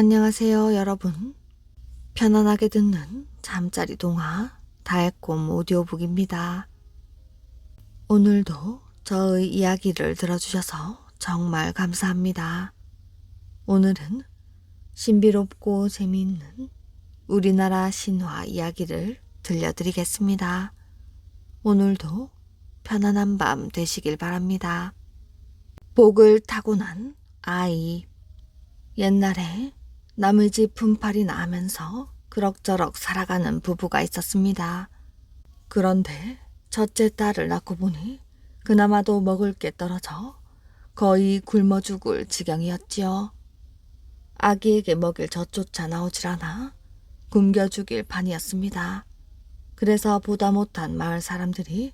안녕하세요, 여러분. 편안하게 듣는 잠자리 동화 달콤 오디오북입니다. 오늘도 저의 이야기를 들어주셔서 정말 감사합니다. 오늘은 신비롭고 재미있는 우리나라 신화 이야기를 들려드리겠습니다. 오늘도 편안한 밤 되시길 바랍니다. 복을 타고난 아이. 옛날에 남의 집 분팔이나 하면서 그럭저럭 살아가는 부부가 있었습니다. 그런데 첫째 딸을 낳고 보니 그나마도 먹을 게 떨어져 거의 굶어 죽을 지경이었지요. 아기에게 먹일 젖조차 나오질 않아 굶겨 죽일 판이었습니다. 그래서 보다 못한 마을 사람들이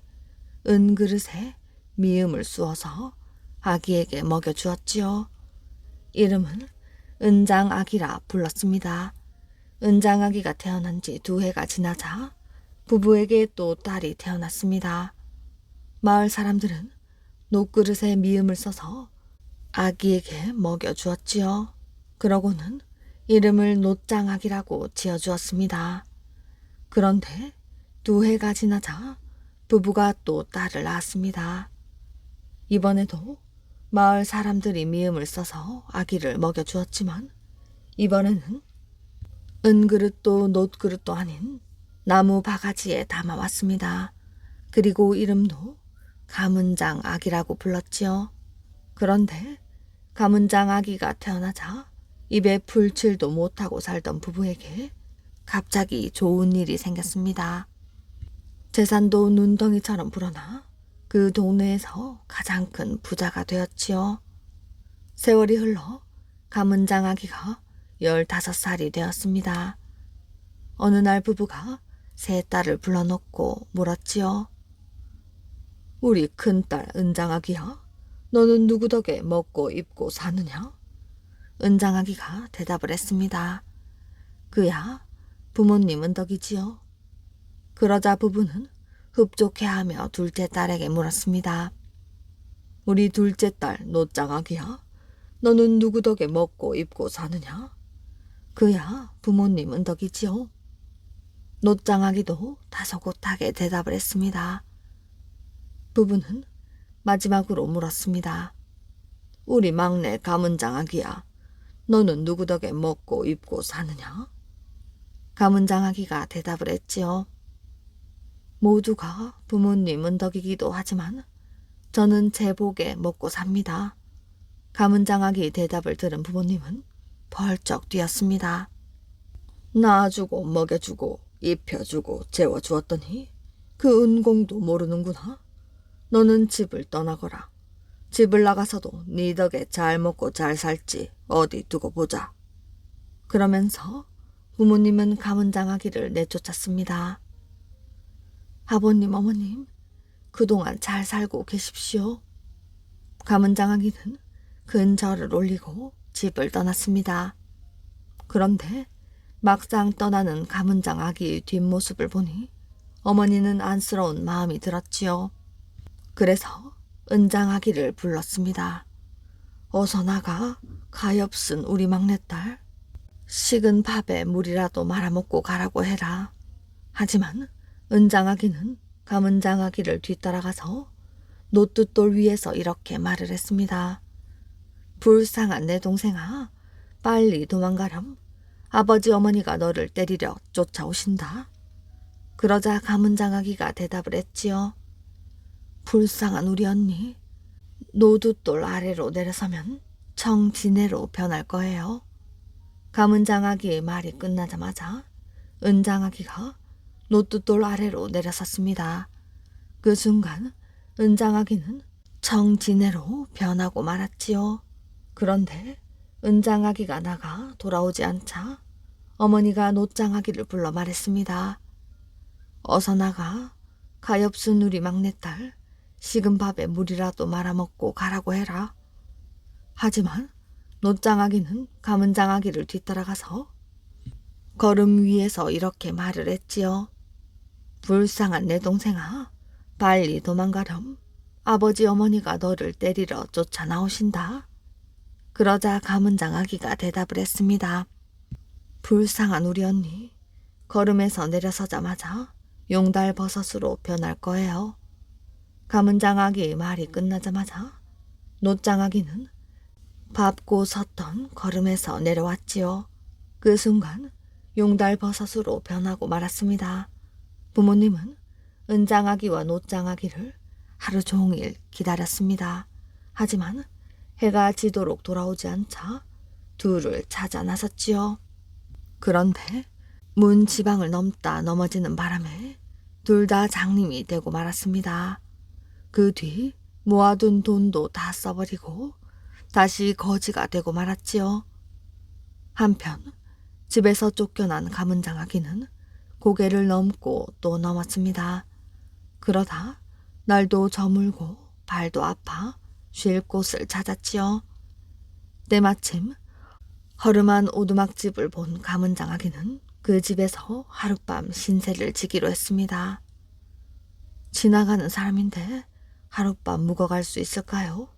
은그릇에 미음을 쑤어서 아기에게 먹여주었지요. 이름은 은장아기라 불렀습니다. 은장아기가 태어난 지 2해가 지나자 부부에게 또 딸이 태어났습니다. 마을 사람들은 녹그릇에 미음을 써서 아기에게 먹여주었지요. 그러고는 이름을 노짱아기라고 지어주었습니다. 그런데 2해가 지나자 부부가 또 딸을 낳았습니다. 이번에도 마을 사람들이 미음을 써서 아기를 먹여주었지만 이번에는 은그릇도 놋그릇도 아닌 나무 바가지에 담아왔습니다. 그리고 이름도 가문장 아기라고 불렀지요. 그런데 가문장 아기가 태어나자 입에 풀칠도 못하고 살던 부부에게 갑자기 좋은 일이 생겼습니다. 재산도 눈덩이처럼 불어나 그 동네에서 가장 큰 부자가 되었지요. 세월이 흘러 가문장 아기가 15살이 되었습니다. 어느 날 부부가 세 딸을 불러놓고 물었지요. 우리 큰딸 은장아기야, 너는 누구 덕에 먹고 입고 사느냐? 은장아기가 대답을 했습니다. 그야 부모님 은덕이지요. 그러자 부부는 흡족해하며 둘째 딸에게 물었습니다. 우리 둘째 딸 노짱아기야, 너는 누구 덕에 먹고 입고 사느냐? 그야 부모님 은덕이지요. 노짱아기도 다소곳하게 대답을 했습니다. 부부는 마지막으로 물었습니다. 우리 막내 가문장아기야, 너는 누구 덕에 먹고 입고 사느냐? 가문장아기가 대답을 했지요. 모두가 부모님 은덕이기도 하지만 저는 제 복에 먹고 삽니다. 가문장아기 대답을 들은 부모님은 벌쩍 뛰었습니다. 낳아주고 먹여주고 입혀주고 재워주었더니 그 은공도 모르는구나. 너는 집을 떠나거라. 집을 나가서도 네 덕에 잘 먹고 잘 살지 어디 두고 보자. 그러면서 부모님은 가문장아기를 내쫓았습니다. 아버님, 어머님, 그동안 잘 살고 계십시오. 가문장아기는 큰 절을 올리고 집을 떠났습니다. 그런데 막상 떠나는 가문장아기의 뒷모습을 보니 어머니는 안쓰러운 마음이 들었지요. 그래서 은장아기를 불렀습니다. 어서 나가, 가엾은 우리 막내딸. 식은 밥에 물이라도 말아먹고 가라고 해라. 하지만 은장아기는 가문장아기를 뒤따라가서 노뚜돌 위에서 이렇게 말을 했습니다. 불쌍한 내 동생아, 빨리 도망가렴. 아버지 어머니가 너를 때리려 쫓아오신다. 그러자 가문장아기가 대답을 했지요. 불쌍한 우리 언니, 노두돌 아래로 내려서면 청진해로 변할 거예요. 가문장아기의 말이 끝나자마자 은장아기가 노뚜돌 아래로 내려섰습니다. 그 순간 은장아기는 청진해로 변하고 말았지요. 그런데 은장아기가 나가 돌아오지 않자 어머니가 노짱아기를 불러 말했습니다. 어서 나가, 가엾은 우리 막내딸, 식은 밥에 물이라도 말아먹고 가라고 해라. 하지만 노짱아기는 가문장아기를 뒤따라가서 걸음 위에서 이렇게 말을 했지요. 불쌍한 내 동생아, 빨리 도망가렴. 아버지 어머니가 너를 때리러 쫓아 나오신다. 그러자 가문장아기가 대답을 했습니다. 불쌍한 우리 언니. 걸음에서 내려서자마자 용달버섯으로 변할 거예요. 가문장아기 말이 끝나자마자 노장아기는 밟고 섰던 걸음에서 내려왔지요. 그 순간 용달버섯으로 변하고 말았습니다. 부모님은 은장아기와 노장아기를 하루 종일 기다렸습니다. 하지만 해가 지도록 돌아오지 않자 둘을 찾아 나섰지요. 그런데 문 지방을 넘다 넘어지는 바람에 둘 다 장님이 되고 말았습니다. 그 뒤 모아둔 돈도 다 써버리고 다시 거지가 되고 말았지요. 한편 집에서 쫓겨난 가문장아기는 고개를 넘고 또 넘었습니다. 그러다 날도 저물고 발도 아파 쉴 곳을 찾았지요. 때마침 허름한 오두막집을 본 가문장아기는 그 집에서 하룻밤 신세를 지기로 했습니다. 지나가는 사람인데 하룻밤 묵어갈 수 있을까요?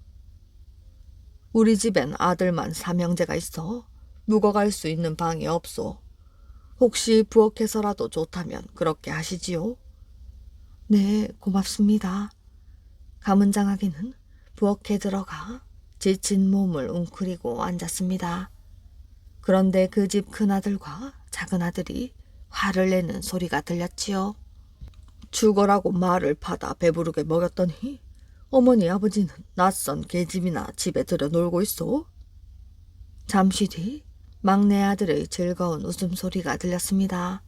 우리 집엔 아들만 삼형제가 있어 묵어갈 수 있는 방이 없소. 혹시 부엌에서라도 좋다면 그렇게 하시지요. 네, 고맙습니다. 가문장아기는 부엌에 들어가 지친 몸을 웅크리고 앉았습니다. 그런데 그 집 큰아들과 작은아들이 화를 내는 소리가 들렸지요. 죽어라고 말을 받아 배부르게 먹였더니 어머니 아버지는 낯선 계집이나 집에 들여 놀고 있어. 잠시 뒤 막내 아들의 즐거운 웃음소리가 들렸습니다.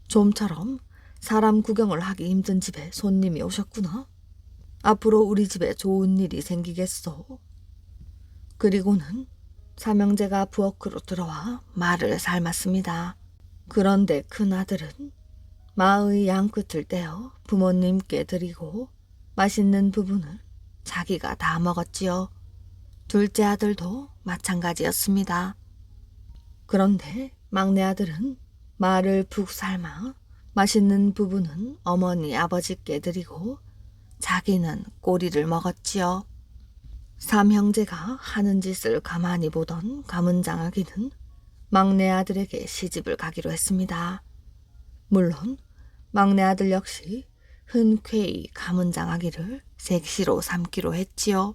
좀처럼 사람 구경을 하기 힘든 집에 손님이 오셨구나. 앞으로 우리 집에 좋은 일이 생기겠소. 그리고는 삼형제가 부엌으로 들어와 말을 삶았습니다. 그런데 큰아들은 마의 양끝을 떼어 부모님께 드리고 맛있는 부분을 자기가 다 먹었지요. 둘째 아들도 마찬가지였습니다. 그런데 막내 아들은 말을 푹 삶아 맛있는 부분은 어머니 아버지께 드리고 자기는 꼬리를 먹었지요. 삼형제가 하는 짓을 가만히 보던 가문장아기는 막내 아들에게 시집을 가기로 했습니다. 물론 막내 아들 역시 흔쾌히 가문장아기를 색시로 삼기로 했지요.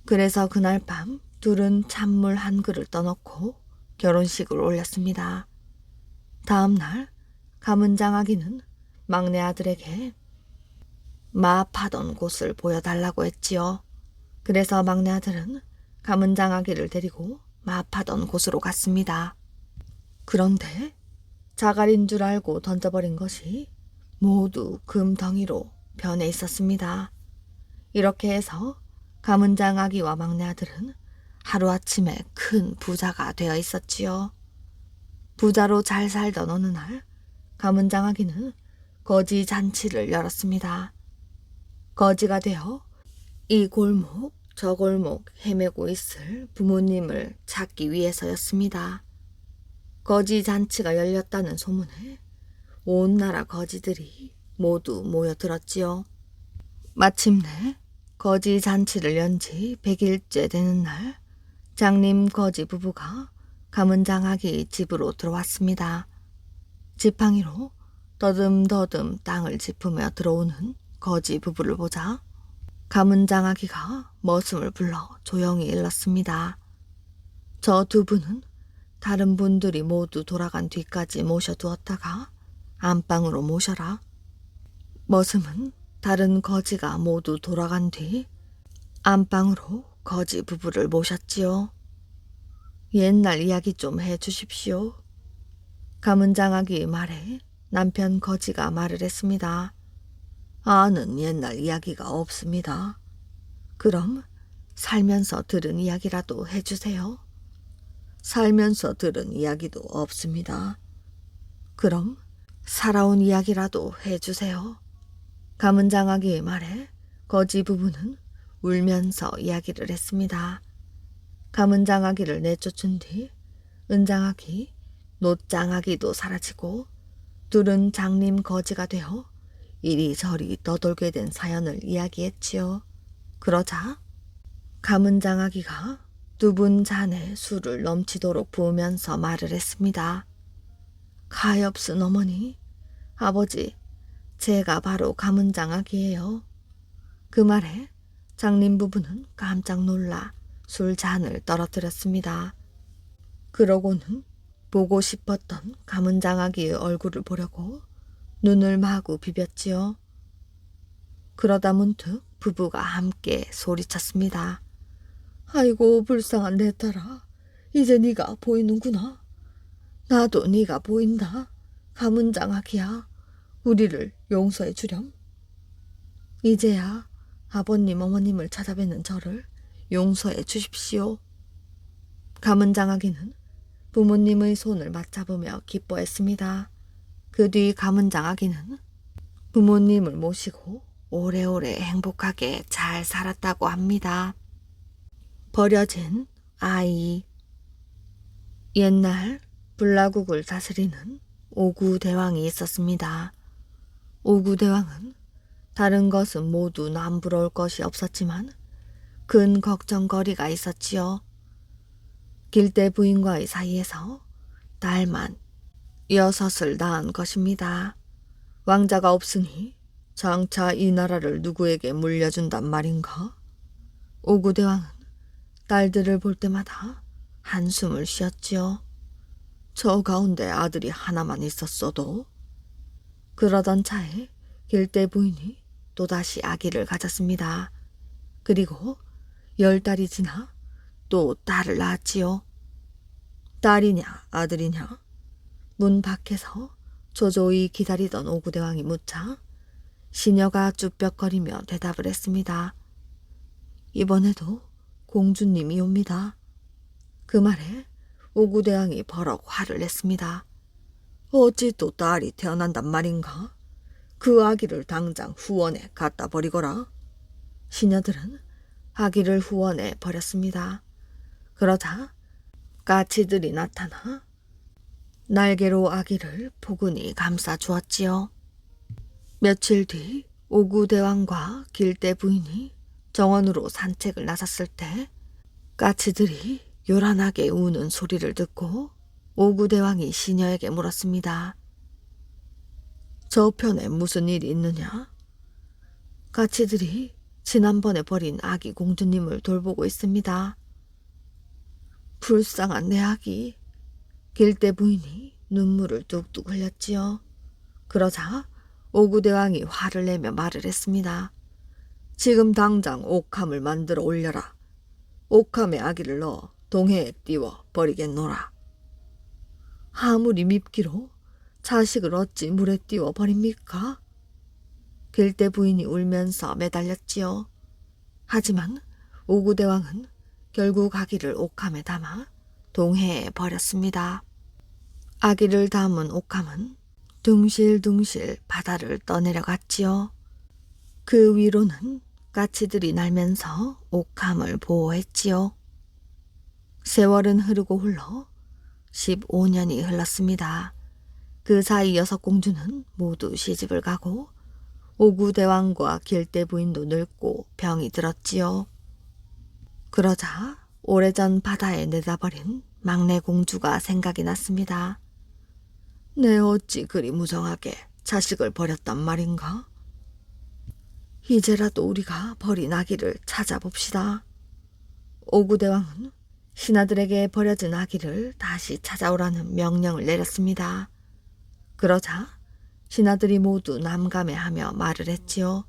그래서 그날 밤 둘은 찬물 한 그릇 떠놓고 결혼식을 올렸습니다. 다음 날 가문장아기는 막내 아들에게 마 파던 곳을 보여달라고 했지요. 그래서 막내 아들은 가문장아기를 데리고 마 파던 곳으로 갔습니다. 그런데 자갈인 줄 알고 던져버린 것이 모두 금덩이로 변해 있었습니다. 이렇게 해서 가문장아기와 막내 아들은 하루아침에 큰 부자가 되어 있었지요. 부자로 잘 살던 어느 날 가문장아기는 거지 잔치를 열었습니다. 거지가 되어 이 골목 저 골목 헤매고 있을 부모님을 찾기 위해서였습니다. 거지 잔치가 열렸다는 소문에 온 나라 거지들이 모두 모여들었지요. 마침내 거지 잔치를 연 지 100일째 되는 날 장님 거지 부부가 가문장아기 집으로 들어왔습니다. 지팡이로 더듬더듬 땅을 짚으며 들어오는 거지 부부를 보자 가문장아기가 머슴을 불러 조용히 일렀습니다. 저 두 분은 다른 분들이 모두 돌아간 뒤까지 모셔두었다가 안방으로 모셔라. 머슴은 다른 거지가 모두 돌아간 뒤 안방으로 거지 부부를 모셨지요. 옛날 이야기 좀 해주십시오. 가문장아기 말에 남편 거지가 말을 했습니다. 아는 옛날 이야기가 없습니다. 그럼 살면서 들은 이야기라도 해주세요. 살면서 들은 이야기도 없습니다. 그럼 살아온 이야기라도 해주세요. 가문장아기의 말에 거지 부부는 울면서 이야기를 했습니다. 가문장아기를 내쫓은 뒤 은장아기, 노장아기도 사라지고 둘은 장님 거지가 되어 이리저리 떠돌게 된 사연을 이야기했지요. 그러자 가문장아기가 두 분 잔에 술을 넘치도록 부으면서 말을 했습니다. 가엾은 어머니, 아버지, 제가 바로 가문장악이에요. 그 말에 장님 부부는 깜짝 놀라 술 잔을 떨어뜨렸습니다. 그러고는 보고 싶었던 가문장아기의 얼굴을 보려고 눈을 마구 비볐지요. 그러다 문득 부부가 함께 소리쳤습니다. 아이고 불쌍한 내 딸아, 이제 네가 보이는구나. 나도 네가 보인다. 가문장아기야, 우리를 용서해 주렴. 이제야 아버님 어머님을 찾아뵙는 저를 용서해 주십시오. 가문장아기는 부모님의 손을 맞잡으며 기뻐했습니다. 그 뒤 가문장아기는 부모님을 모시고 오래오래 행복하게 잘 살았다고 합니다. 버려진 아이. 옛날 불라국을 다스리는 오구대왕이 있었습니다. 오구대왕은 다른 것은 모두 남부러울 것이 없었지만 큰 걱정거리가 있었지요. 길대 부인과의 사이에서 딸만 6을 낳은 것입니다. 왕자가 없으니 장차 이 나라를 누구에게 물려준단 말인가? 오구대왕은 딸들을 볼 때마다 한숨을 쉬었지요. 저 가운데 아들이 하나만 있었어도. 그러던 차에 길대 부인이 또다시 아기를 가졌습니다. 그리고 10달이 지나 또 딸을 낳았지요. 딸이냐 아들이냐? 문 밖에서 조조히 기다리던 오구대왕이 묻자 시녀가 쭈뼛거리며 대답을 했습니다. 이번에도 공주님이 옵니다. 그 말에 오구대왕이 버럭 화를 냈습니다. 어찌 또 딸이 태어난단 말인가? 그 아기를 당장 후원에 갖다 버리거라. 시녀들은 아기를 후원에 버렸습니다. 그러자 까치들이 나타나 날개로 아기를 포근히 감싸 주었지요. 며칠 뒤 오구대왕과 길대 부인이 정원으로 산책을 나섰을 때 까치들이 요란하게 우는 소리를 듣고 오구대왕이 시녀에게 물었습니다. 저편에 무슨 일이 있느냐? 까치들이 지난번에 버린 아기 공주님을 돌보고 있습니다. 불쌍한 내 아기. 길대 부인이 눈물을 뚝뚝 흘렸지요. 그러자 오구대왕이 화를 내며 말을 했습니다. 지금 당장 옥함을 만들어 올려라. 옥함에 아기를 넣어 동해에 띄워 버리겠노라. 아무리 밉기로 자식을 어찌 물에 띄워 버립니까? 길대 부인이 울면서 매달렸지요. 하지만 오구대왕은 결국 아기를 옥함에 담아 동해에 버렸습니다. 아기를 담은 옥함은 둥실둥실 바다를 떠내려갔지요. 그 위로는 까치들이 날면서 옥함을 보호했지요. 세월은 흐르고 흘러 15년이 흘렀습니다. 그 사이 6공주는 모두 시집을 가고 오구대왕과 길대 부인도 늙고 병이 들었지요. 그러자 오래전 바다에 내다버린 막내 공주가 생각이 났습니다. 내 어찌 그리 무정하게 자식을 버렸단 말인가? 이제라도 우리가 버린 아기를 찾아봅시다. 오구대왕은 신하들에게 버려진 아기를 다시 찾아오라는 명령을 내렸습니다. 그러자 신하들이 모두 남감해하며 말을 했지요.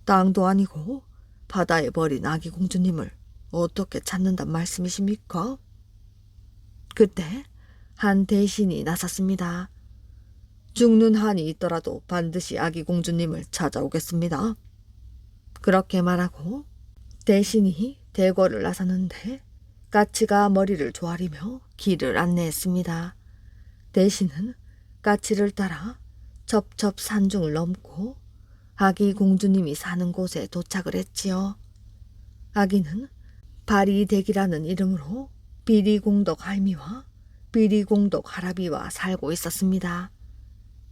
땅도 아니고 바다에 버린 아기 공주님을 어떻게 찾는단 말씀이십니까? 그때 한 대신이 나섰습니다. 죽는 한이 있더라도 반드시 아기 공주님을 찾아오겠습니다. 그렇게 말하고 대신이 대궐을 나섰는데 까치가 머리를 조아리며 길을 안내했습니다. 대신은 까치를 따라 첩첩 산중을 넘고 아기 공주님이 사는 곳에 도착을 했지요. 아기는 바리대기라는 이름으로 비리공덕 할미와 비리공덕 할아비와 살고 있었습니다.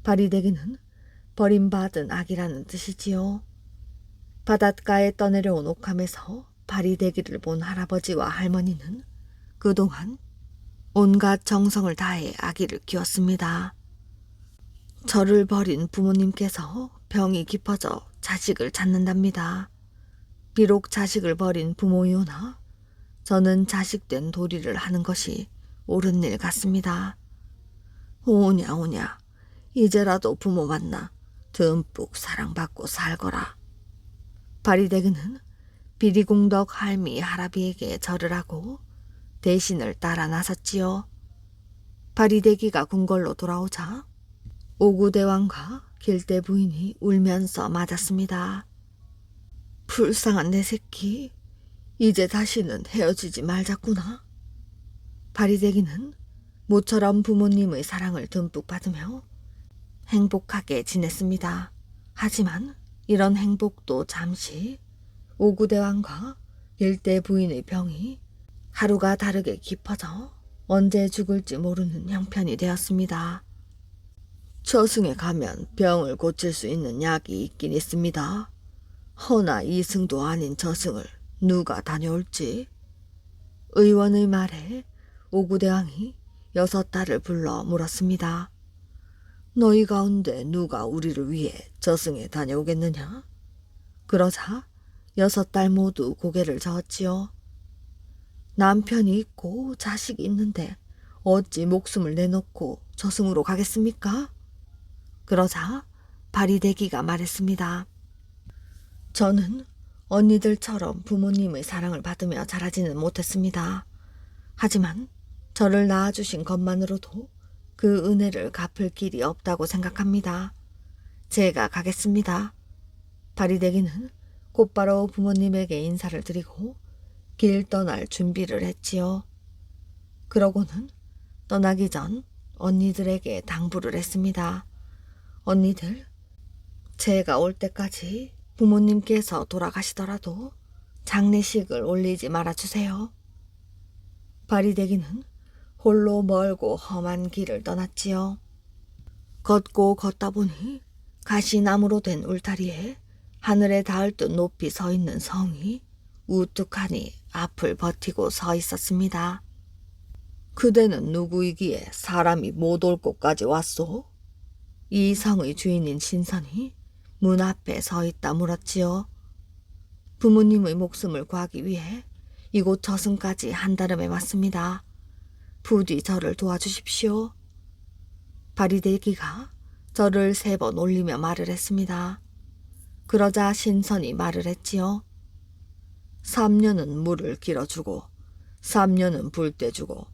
바리대기는 버림받은 아기라는 뜻이지요. 바닷가에 떠내려온 옥함에서 발이되기를 본 할아버지와 할머니는 그동안 온갖 정성을 다해 아기를 키웠습니다. 저를 버린 부모님께서 병이 깊어져 자식을 찾는답니다. 비록 자식을 버린 부모이오나 저는 자식된 도리를 하는 것이 옳은 일 같습니다. 오냐 오냐, 이제라도 부모 만나 듬뿍 사랑받고 살거라. 발이되기는 비리공덕 할미 할아비에게 절을 하고 대신을 따라 나섰지요. 발이되기가 궁궐로 돌아오자 오구대왕과 길대 부인이 울면서 맞았습니다. 불쌍한 내 새끼, 이제 다시는 헤어지지 말자꾸나. 발이되기는 모처럼 부모님의 사랑을 듬뿍 받으며 행복하게 지냈습니다. 하지만 이런 행복도 잠시 오구대왕과 길대 부인의 병이 하루가 다르게 깊어져 언제 죽을지 모르는 형편이 되었습니다. 저승에 가면 병을 고칠 수 있는 약이 있긴 있습니다. 허나 이승도 아닌 저승을 누가 다녀올지. 의원의 말에 오구대왕이 6딸을 불러 물었습니다. 너희 가운데 누가 우리를 위해 저승에 다녀오겠느냐? 그러자 6딸 모두 고개를 저었지요. 남편이 있고 자식이 있는데 어찌 목숨을 내놓고 저승으로 가겠습니까? 그러자 발이되기가 말했습니다. 저는 언니들처럼 부모님의 사랑을 받으며 자라지는 못했습니다. 하지만 저를 낳아주신 것만으로도 그 은혜를 갚을 길이 없다고 생각합니다. 제가 가겠습니다. 발이되기는 곧바로 부모님에게 인사를 드리고 길 떠날 준비를 했지요. 그러고는 떠나기 전 언니들에게 당부를 했습니다. 언니들, 제가 올 때까지 부모님께서 돌아가시더라도 장례식을 올리지 말아주세요. 발이되기는 홀로 멀고 험한 길을 떠났지요. 걷고 걷다 보니 가시나무로 된 울타리에 하늘에 닿을 듯 높이 서 있는 성이 우뚝하니 앞을 버티고 서 있었습니다. 그대는 누구이기에 사람이 못 올 곳까지 왔소? 이 성의 주인인 신선이 문 앞에 서 있다 물었지요. 부모님의 목숨을 구하기 위해 이곳 저승까지 한달음에 왔습니다. 부디 저를 도와주십시오. 발이되기가 저를 3번 올리며 말을 했습니다. 그러자 신선이 말을 했지요. 3년은 물을 길어주고 3년은 불 떼주고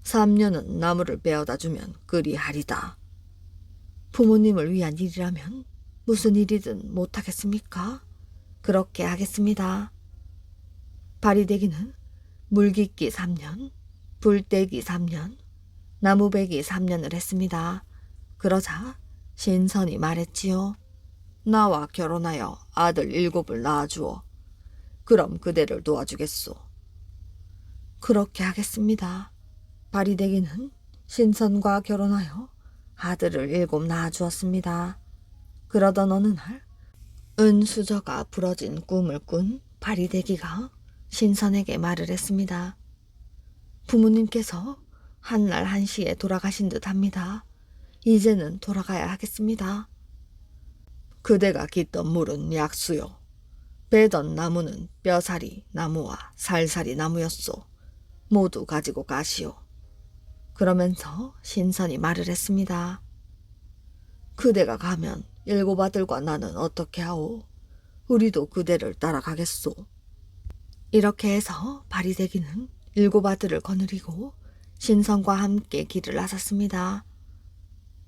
3년은 나무를 베어다 주면 그리하리다. 부모님을 위한 일이라면 무슨 일이든 못하겠습니까? 그렇게 하겠습니다. 발이되기는 물 깃기 3년, 불 떼기 3년, 나무 베기 3년을 했습니다. 그러자 신선이 말했지요. 나와 결혼하여 아들 7을 낳아주어. 그럼 그대를 도와주겠소. 그렇게 하겠습니다. 발이되기는 신선과 결혼하여 아들을 7 낳아주었습니다. 그러던 어느 날 은수저가 부러진 꿈을 꾼 발이되기가 신선에게 말을 했습니다. 부모님께서 한날 1시에 돌아가신 듯 합니다. 이제는 돌아가야 하겠습니다. 그대가 깃던 물은 약수요. 베던 나무는 뼈사리 나무와 살사리 나무였소. 모두 가지고 가시오. 그러면서 신선이 말을 했습니다. 그대가 가면 7 아들과 나는 어떻게 하오? 우리도 그대를 따라가겠소. 이렇게 해서 발이되기는 7 아들을 거느리고 신선과 함께 길을 나섰습니다.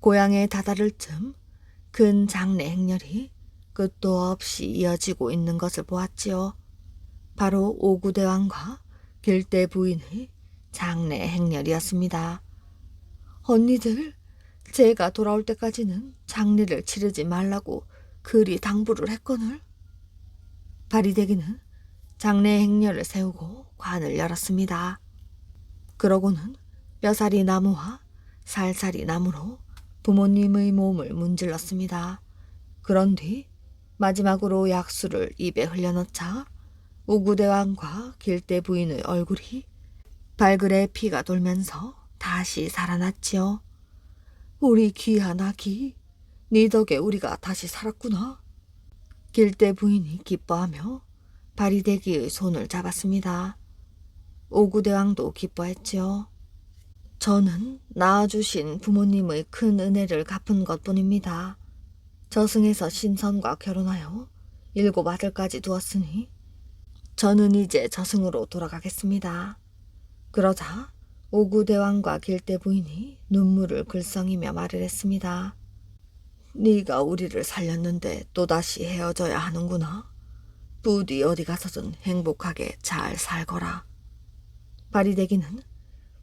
고향에 다다를 쯤 큰 장례 행렬이 끝도 없이 이어지고 있는 것을 보았지요. 바로 오구대왕과 길대 부인의 장례 행렬이었습니다. 언니들, 제가 돌아올 때까지는 장례를 치르지 말라고 그리 당부를 했거늘. 발이되기는 장례 행렬을 세우고 관을 열었습니다. 그러고는 뼈사리 나무와 살사리 나무로 부모님의 몸을 문질렀습니다. 그런 뒤 마지막으로 약수를 입에 흘려넣자 오구대왕과 길대 부인의 얼굴이 발그레 피가 돌면서 다시 살아났지요. 우리 귀한 아기, 네 덕에 우리가 다시 살았구나. 길대 부인이 기뻐하며 바리대기의 손을 잡았습니다. 오구대왕도 기뻐했지요. 저는 낳아주신 부모님의 큰 은혜를 갚은 것뿐입니다. 저승에서 신선과 결혼하여 7 아들까지 두었으니 저는 이제 저승으로 돌아가겠습니다. 그러자 오구대왕과 길대 부인이 눈물을 글썽이며 말을 했습니다. 네가 우리를 살렸는데 또다시 헤어져야 하는구나. 부디 어디 가서든 행복하게 잘 살거라. 바리대기는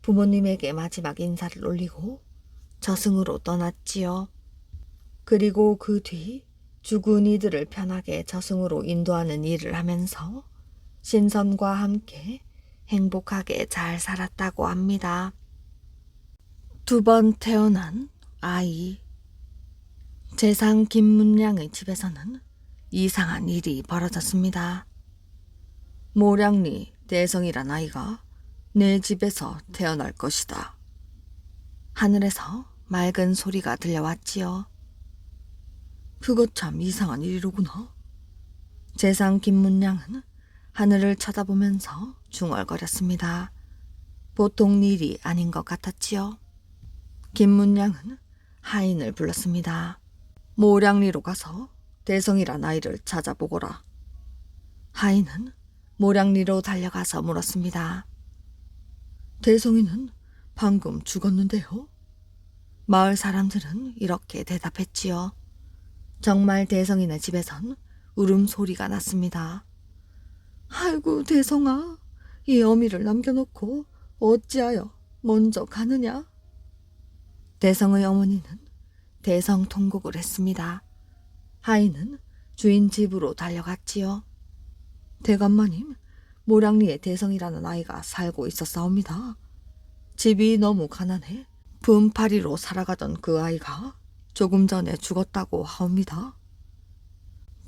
부모님에게 마지막 인사를 올리고 저승으로 떠났지요. 그리고 그 뒤 죽은 이들을 편하게 저승으로 인도하는 일을 하면서 신선과 함께 행복하게 잘 살았다고 합니다. 2번 태어난 아이. 재상 김문량의 집에서는 이상한 일이 벌어졌습니다. 모량리 대성이란 아이가 내 집에서 태어날 것이다. 하늘에서 맑은 소리가 들려왔지요. 그것 참 이상한 일이로구나. 재상 김문량은 하늘을 쳐다보면서 중얼거렸습니다. 보통 일이 아닌 것 같았지요. 김문량은 하인을 불렀습니다. 모량리로 가서 대성이란 아이를 찾아보거라. 하인은 모량리로 달려가서 물었습니다. 대성이는 방금 죽었는데요? 마을 사람들은 이렇게 대답했지요. 정말 대성이네 집에선 울음소리가 났습니다. 아이고 대성아, 이 어미를 남겨놓고 어찌하여 먼저 가느냐? 대성의 어머니는 대성통곡을 했습니다. 하인은 주인 집으로 달려갔지요. 대감마님, 모량리에 대성이라는 아이가 살고 있었사옵니다. 집이 너무 가난해 분파리로 살아가던 그 아이가 조금 전에 죽었다고 하옵니다.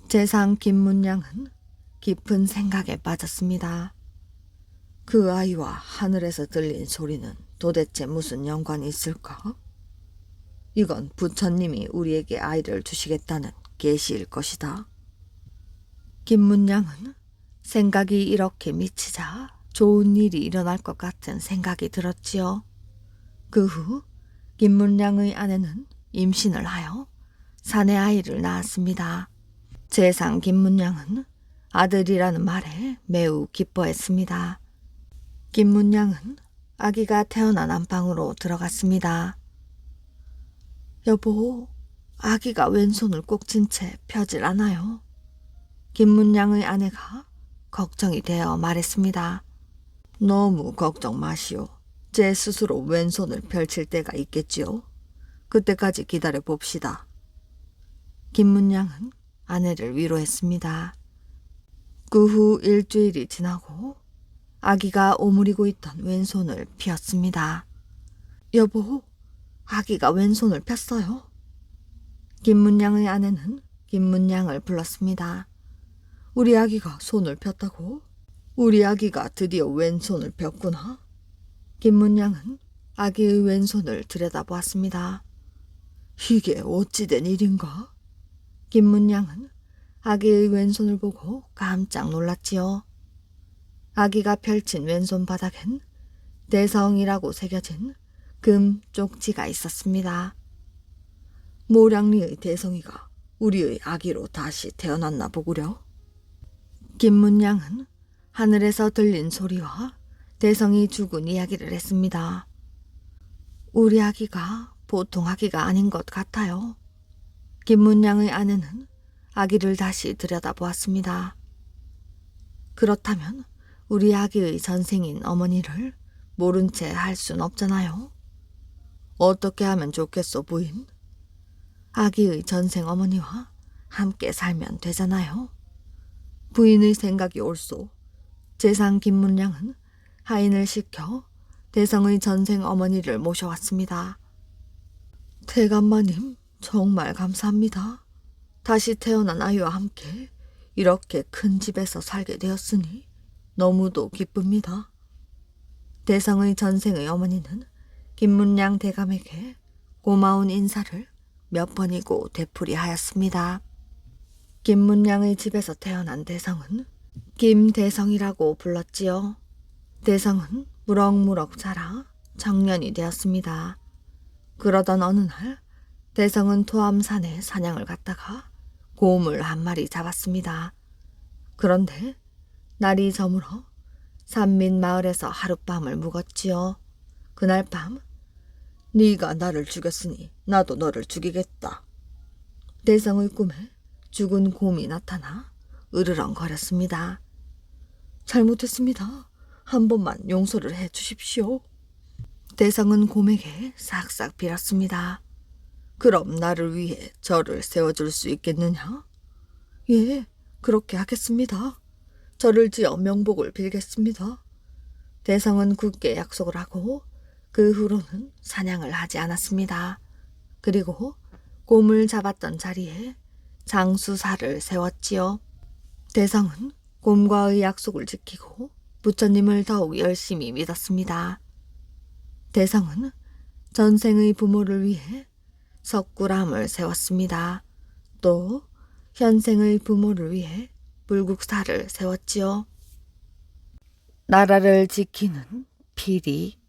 재상 김문량은 깊은 생각에 빠졌습니다. 그 아이와 하늘에서 들린 소리는 도대체 무슨 연관이 있을까? 이건 부처님이 우리에게 아이를 주시겠다는 계시일 것이다. 김문량은 생각이 이렇게 미치자 좋은 일이 일어날 것 같은 생각이 들었지요. 그 후 김문량의 아내는 임신을 하여 사내 아이를 낳았습니다. 재상 김문량은 아들이라는 말에 매우 기뻐했습니다. 김문량은 아기가 태어난 안방으로 들어갔습니다. 여보, 아기가 왼손을 꼭 쥔 채 펴질 않아요. 김문량의 아내가 걱정이 되어 말했습니다. 너무 걱정 마시오. 제 스스로 왼손을 펼칠 때가 있겠지요. 그때까지 기다려 봅시다. 김문량은 아내를 위로했습니다. 그 후 일주일이 지나고 아기가 오므리고 있던 왼손을 폈습니다. 여보, 아기가 왼손을 폈어요. 김문량의 아내는 김문량을 불렀습니다. 우리 아기가 손을 폈다고? 우리 아기가 드디어 왼손을 폈구나. 김문량은 아기의 왼손을 들여다보았습니다. 이게 어찌된 일인가? 김문량은 아기의 왼손을 보고 깜짝 놀랐지요. 아기가 펼친 왼손 바닥엔 대성이라고 새겨진 금 쪽지가 있었습니다. 모량리의 대성이가 우리의 아기로 다시 태어났나 보구려. 김문량은 하늘에서 들린 소리와 대성이 죽은 이야기를 했습니다. 우리 아기가 보통 아기가 아닌 것 같아요. 김문량의 아내는 아기를 다시 들여다보았습니다. 그렇다면 우리 아기의 전생인 어머니를 모른 채 할 순 없잖아요. 어떻게 하면 좋겠소, 부인? 아기의 전생 어머니와 함께 살면 되잖아요. 부인의 생각이 옳소. 재상 김문량은 하인을 시켜 대성의 전생 어머니를 모셔왔습니다. 대감마님, 정말 감사합니다. 다시 태어난 아이와 함께 이렇게 큰 집에서 살게 되었으니 너무도 기쁩니다. 대성의 전생의 어머니는 김문량 대감에게 고마운 인사를 몇 번이고 되풀이하였습니다. 김문량의 집에서 태어난 대성은 김대성이라고 불렀지요. 대성은 무럭무럭 자라 청년이 되었습니다. 그러던 어느 날 대성은 토암산에 사냥을 갔다가 곰을 한 마리 잡았습니다. 그런데 날이 저물어 산민 마을에서 하룻밤을 묵었지요. 그날 밤 네가 나를 죽였으니 나도 너를 죽이겠다. 대성의 꿈에 죽은 곰이 나타나 으르렁거렸습니다. 잘못했습니다. 한 번만 용서를 해 주십시오. 대성은 곰에게 싹싹 빌었습니다. 그럼 나를 위해 절을 세워줄 수 있겠느냐? 예, 그렇게 하겠습니다. 절을 지어 명복을 빌겠습니다. 대성은 굳게 약속을 하고 그 후로는 사냥을 하지 않았습니다. 그리고 곰을 잡았던 자리에 장수사를 세웠지요. 대성은 곰과의 약속을 지키고 부처님을 더욱 열심히 믿었습니다. 대성은 전생의 부모를 위해 석굴암을 세웠습니다. 또 현생의 부모를 위해 불국사를 세웠지요. 나라를 지키는 필히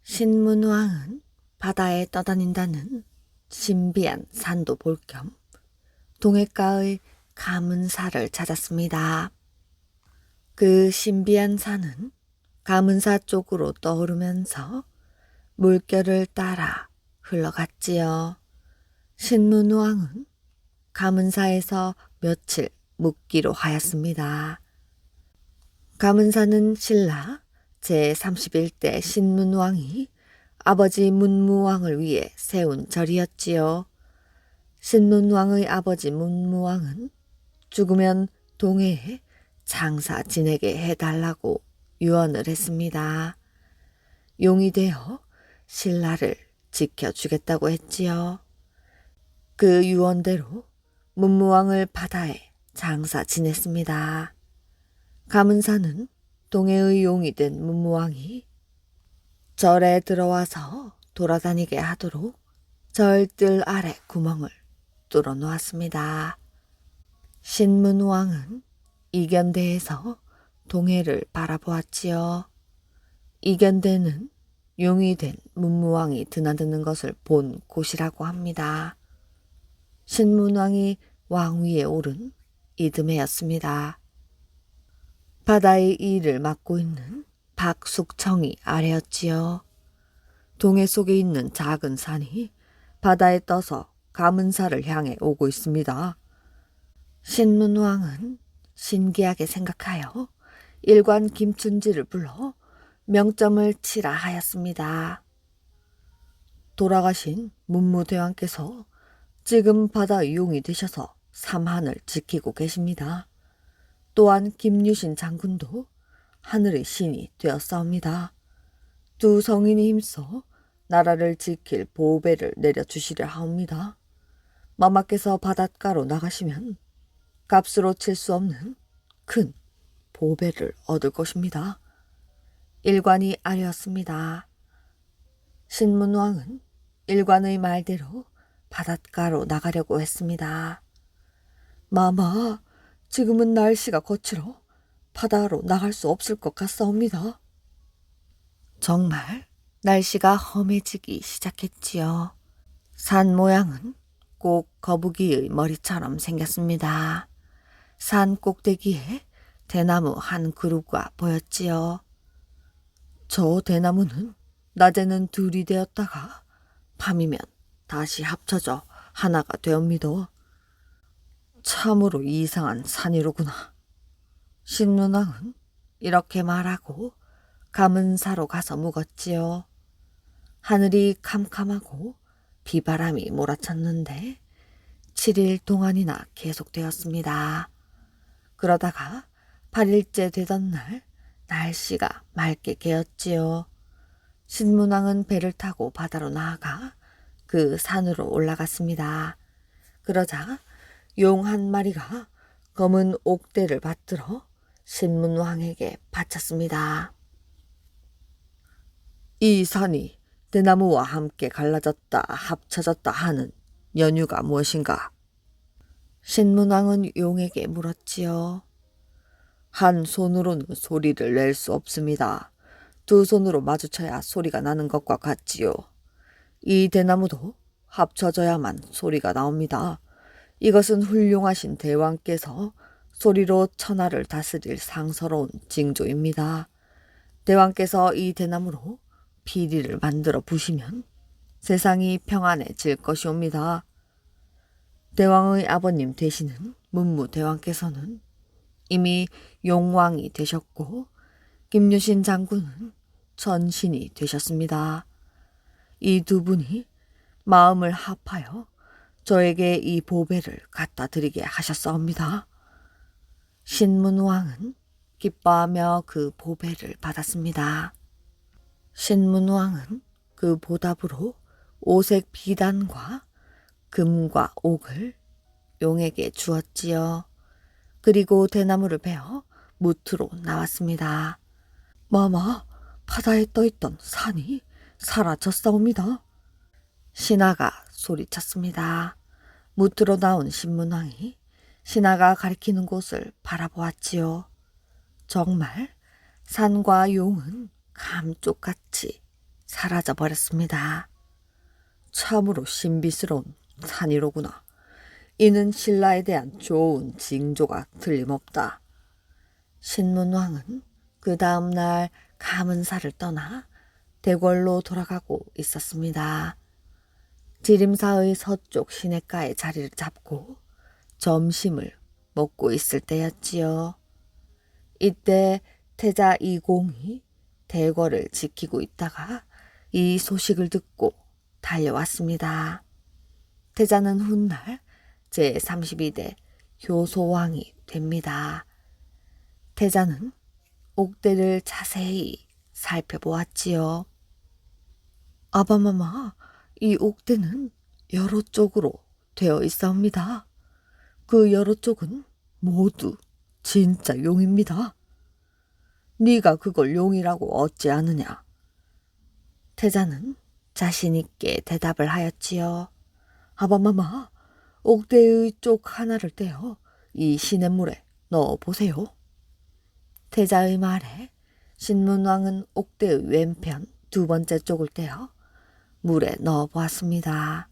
신문왕은 바다에 떠다닌다는 신비한 산도 볼 겸 동해가의 가문사를 찾았습니다. 그 신비한 산은 가문사 쪽으로 떠오르면서 물결을 따라 흘러갔지요. 신문왕은 가문사에서 며칠 묵기로 하였습니다. 가문사는 신라 제31대 신문왕이 아버지 문무왕을 위해 세운 절이었지요. 신문왕의 아버지 문무왕은 죽으면 동해에 장사 지내게 해달라고 유언을 했습니다. 용이 되어 신라를 지켜주겠다고 했지요. 그 유언대로 문무왕을 바다에 장사 지냈습니다. 가문사는 동해의 용이 된 문무왕이 절에 들어와서 돌아다니게 하도록 절뜰 아래 구멍을 뚫어 놓았습니다. 신문왕은 이견대에서 동해를 바라보았지요. 이견대는 용이 된 문무왕이 드나드는 것을 본 곳이라고 합니다. 신문왕이 왕위에 오른 이듬해였습니다. 바다의 일을 맡고 있는 박숙청이 아래였지요. 동해 속에 있는 작은 산이 바다에 떠서 가문사를 향해 오고 있습니다. 신문왕은 신기하게 생각하여 일관 김춘지를 불러 명점을 치라 하였습니다. 돌아가신 문무대왕께서 지금 바다의 용이 되셔서 삼한을 지키고 계십니다. 또한 김유신 장군도 하늘의 신이 되었사옵니다. 두 성인이 힘써 나라를 지킬 보배를 내려주시려 하옵니다. 마마께서 바닷가로 나가시면 값으로 칠 수 없는 큰 보배를 얻을 것입니다. 일관이 아뢰었습니다. 신문왕은 일관의 말대로 바닷가로 나가려고 했습니다. 마마, 지금은 날씨가 거칠어 바다로 나갈 수 없을 것 같사옵니다. 정말 날씨가 험해지기 시작했지요. 산 모양은 꼭 거북이의 머리처럼 생겼습니다. 산 꼭대기에 대나무 한 그루가 보였지요. 저 대나무는 낮에는 둘이 되었다가 밤이면 다시 합쳐져 하나가 되옵니다. 참으로 이상한 산이로구나. 신문왕은 이렇게 말하고 가문사로 가서 묵었지요. 하늘이 캄캄하고 비바람이 몰아쳤는데 7일 동안이나 계속되었습니다. 그러다가 8일째 되던 날 날씨가 맑게 개었지요. 신문왕은 배를 타고 바다로 나아가 그 산으로 올라갔습니다. 그러자 용 한 마리가 검은 옥대를 받들어 신문왕에게 바쳤습니다. 이 산이 대나무와 함께 갈라졌다 합쳐졌다 하는 연유가 무엇인가? 신문왕은 용에게 물었지요. 한 손으로는 소리를 낼 수 없습니다. 두 손으로 마주쳐야 소리가 나는 것과 같지요. 이 대나무도 합쳐져야만 소리가 나옵니다. 이것은 훌륭하신 대왕께서 소리로 천하를 다스릴 상서로운 징조입니다. 대왕께서 이 대나무로 피리를 만들어 부시면 세상이 평안해질 것이옵니다. 대왕의 아버님 되시는 문무대왕께서는 이미 용왕이 되셨고 김유신 장군은 전신이 되셨습니다. 이 두 분이 마음을 합하여 저에게 이 보배를 갖다 드리게 하셨사옵니다. 신문왕은 기뻐하며 그 보배를 받았습니다. 신문왕은 그 보답으로 오색 비단과 금과 옥을 용에게 주었지요. 그리고 대나무를 베어 무트로 나왔습니다. 마마, 바다에 떠있던 산이 사라졌사옵니다. 신하가 소리쳤습니다. 무트로 나온 신문왕이 신하가 가리키는 곳을 바라보았지요. 정말 산과 용은 감쪽같이 사라져버렸습니다. 참으로 신비스러운 산이로구나. 이는 신라에 대한 좋은 징조가 틀림없다. 신문왕은 그 다음 날 감은사를 떠나 대궐로 돌아가고 있었습니다. 지림사의 서쪽 시냇가에 자리를 잡고 점심을 먹고 있을 때였지요. 이때 태자 이공이 대궐을 지키고 있다가 이 소식을 듣고 달려왔습니다. 태자는 훗날 제32대 효소왕이 됩니다. 태자는 옥대를 자세히 살펴보았지요. 아바마마, 이 옥대는 여러 쪽으로 되어 있사옵니다. 그 여러 쪽은 모두 진짜 용입니다. 네가 그걸 용이라고 어찌하느냐? 태자는 자신 있게 대답을 하였지요. 아바마마, 옥대의 쪽 하나를 떼어 이 시냇물에 넣어보세요. 태자의 말에 신문왕은 옥대의 왼편 두 번째 쪽을 떼어 물에 넣어보았습니다.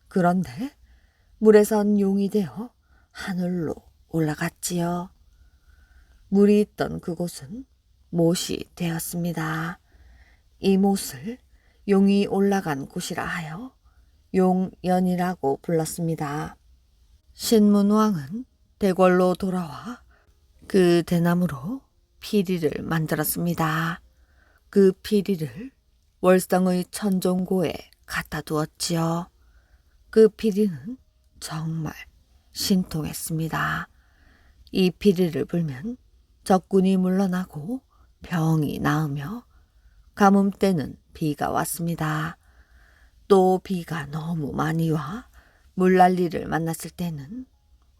그런데 물에선 용이 되어 하늘로 올라갔지요. 물이 있던 그곳은 못이 되었습니다. 이 못을 용이 올라간 곳이라 하여 용연이라고 불렀습니다. 신문왕은 대궐로 돌아와 그 대나무로 피리를 만들었습니다. 그 피리를 월성의 천종고에 갖다 두었지요. 그 피리는 정말 신통했습니다. 이 피리를 불면 적군이 물러나고 병이 나으며 가뭄 때는 비가 왔습니다. 또 비가 너무 많이 와 물난리를 만났을 때는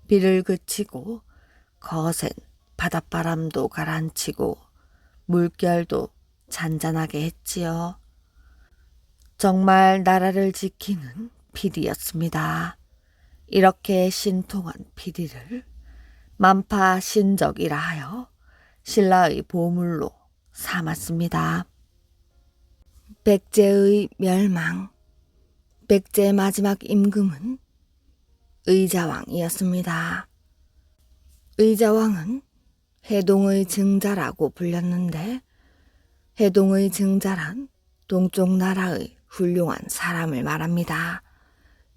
비를 그치고 거센 바닷바람도 가라앉히고 물결도 잔잔하게 했지요. 정말 나라를 지키는 피리였습니다. 이렇게 신통한 피리를 만파신적이라 하여 신라의 보물로 삼았습니다. 백제의 멸망. 백제의 마지막 임금은 의자왕이었습니다. 의자왕은 해동의 증자라고 불렸는데 해동의 증자란 동쪽 나라의 훌륭한 사람을 말합니다.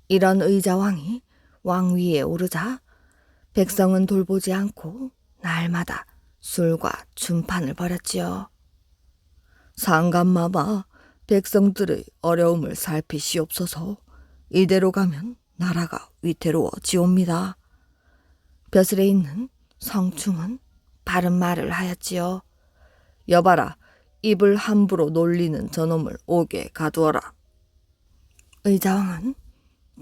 이런 의자왕이 왕위에 오르자 백성은 돌보지 않고 날마다 술과 춤판을 벌였지요. 상감마마, 백성들의 어려움을 살피시옵소서. 이대로 가면 나라가 위태로워지옵니다. 벼슬에 있는 성충은 바른 말을 하였지요. 여봐라, 입을 함부로 놀리는 저놈을 옥에 가두어라. 의자왕은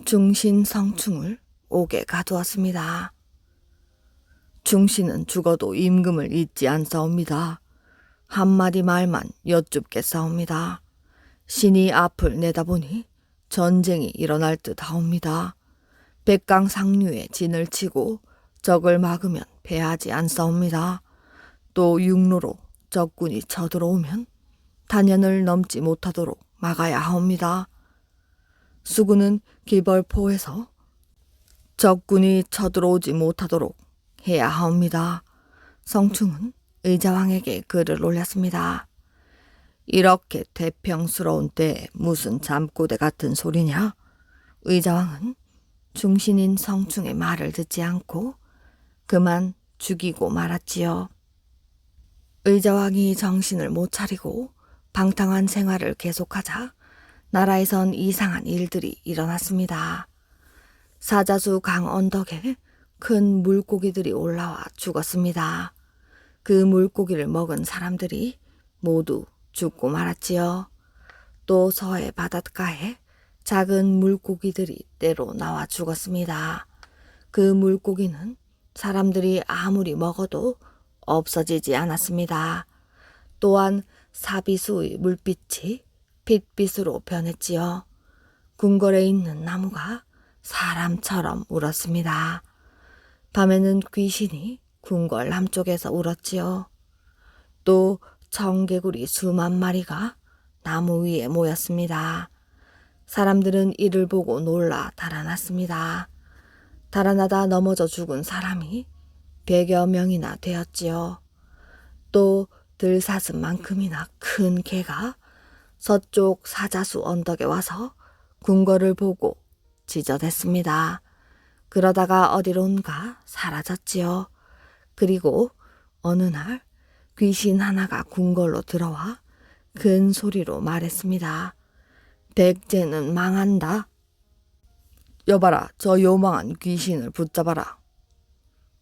중신 성충을 옥에 가두었습니다. 충신은 죽어도 임금을 잊지 않사옵니다. 한마디 말만 여쭙겠사옵니다. 신이 앞을 내다보니 전쟁이 일어날 듯 하옵니다. 백강 상류에 진을 치고 적을 막으면 패하지 않사옵니다. 또 육로로 적군이 쳐들어오면 단연을 넘지 못하도록 막아야 하옵니다. 수군은 기벌포에서 적군이 쳐들어오지 못하도록 해야 하옵니다. 성충은 의자왕에게 글을 올렸습니다. 이렇게 태평스러운 때에 무슨 잠꼬대 같은 소리냐? 의자왕은 중신인 성충의 말을 듣지 않고 그만 죽이고 말았지요. 의자왕이 정신을 못 차리고 방탕한 생활을 계속하자 나라에선 이상한 일들이 일어났습니다. 사자수 강 언덕에 큰 물고기들이 올라와 죽었습니다. 그 물고기를 먹은 사람들이 모두 죽고 말았지요. 또 서해 바닷가에 작은 물고기들이 때로 나와 죽었습니다. 그 물고기는 사람들이 아무리 먹어도 없어지지 않았습니다. 또한 사비수의 물빛이 빛빛으로 변했지요. 궁궐에 있는 나무가 사람처럼 울었습니다. 밤에는 귀신이 궁궐 남쪽에서 울었지요. 또 청개구리 수만 마리가 나무 위에 모였습니다. 사람들은 이를 보고 놀라 달아났습니다. 달아나다 넘어져 죽은 사람이 100여 명이나 되었지요. 또 들사슴만큼이나 큰 개가 서쪽 사자수 언덕에 와서 궁궐을 보고 지저댔습니다. 그러다가 어디론가 사라졌지요. 그리고 어느 날 귀신 하나가 궁궐로 들어와 큰 소리로 말했습니다. 백제는 망한다. 여봐라, 저 요망한 귀신을 붙잡아라.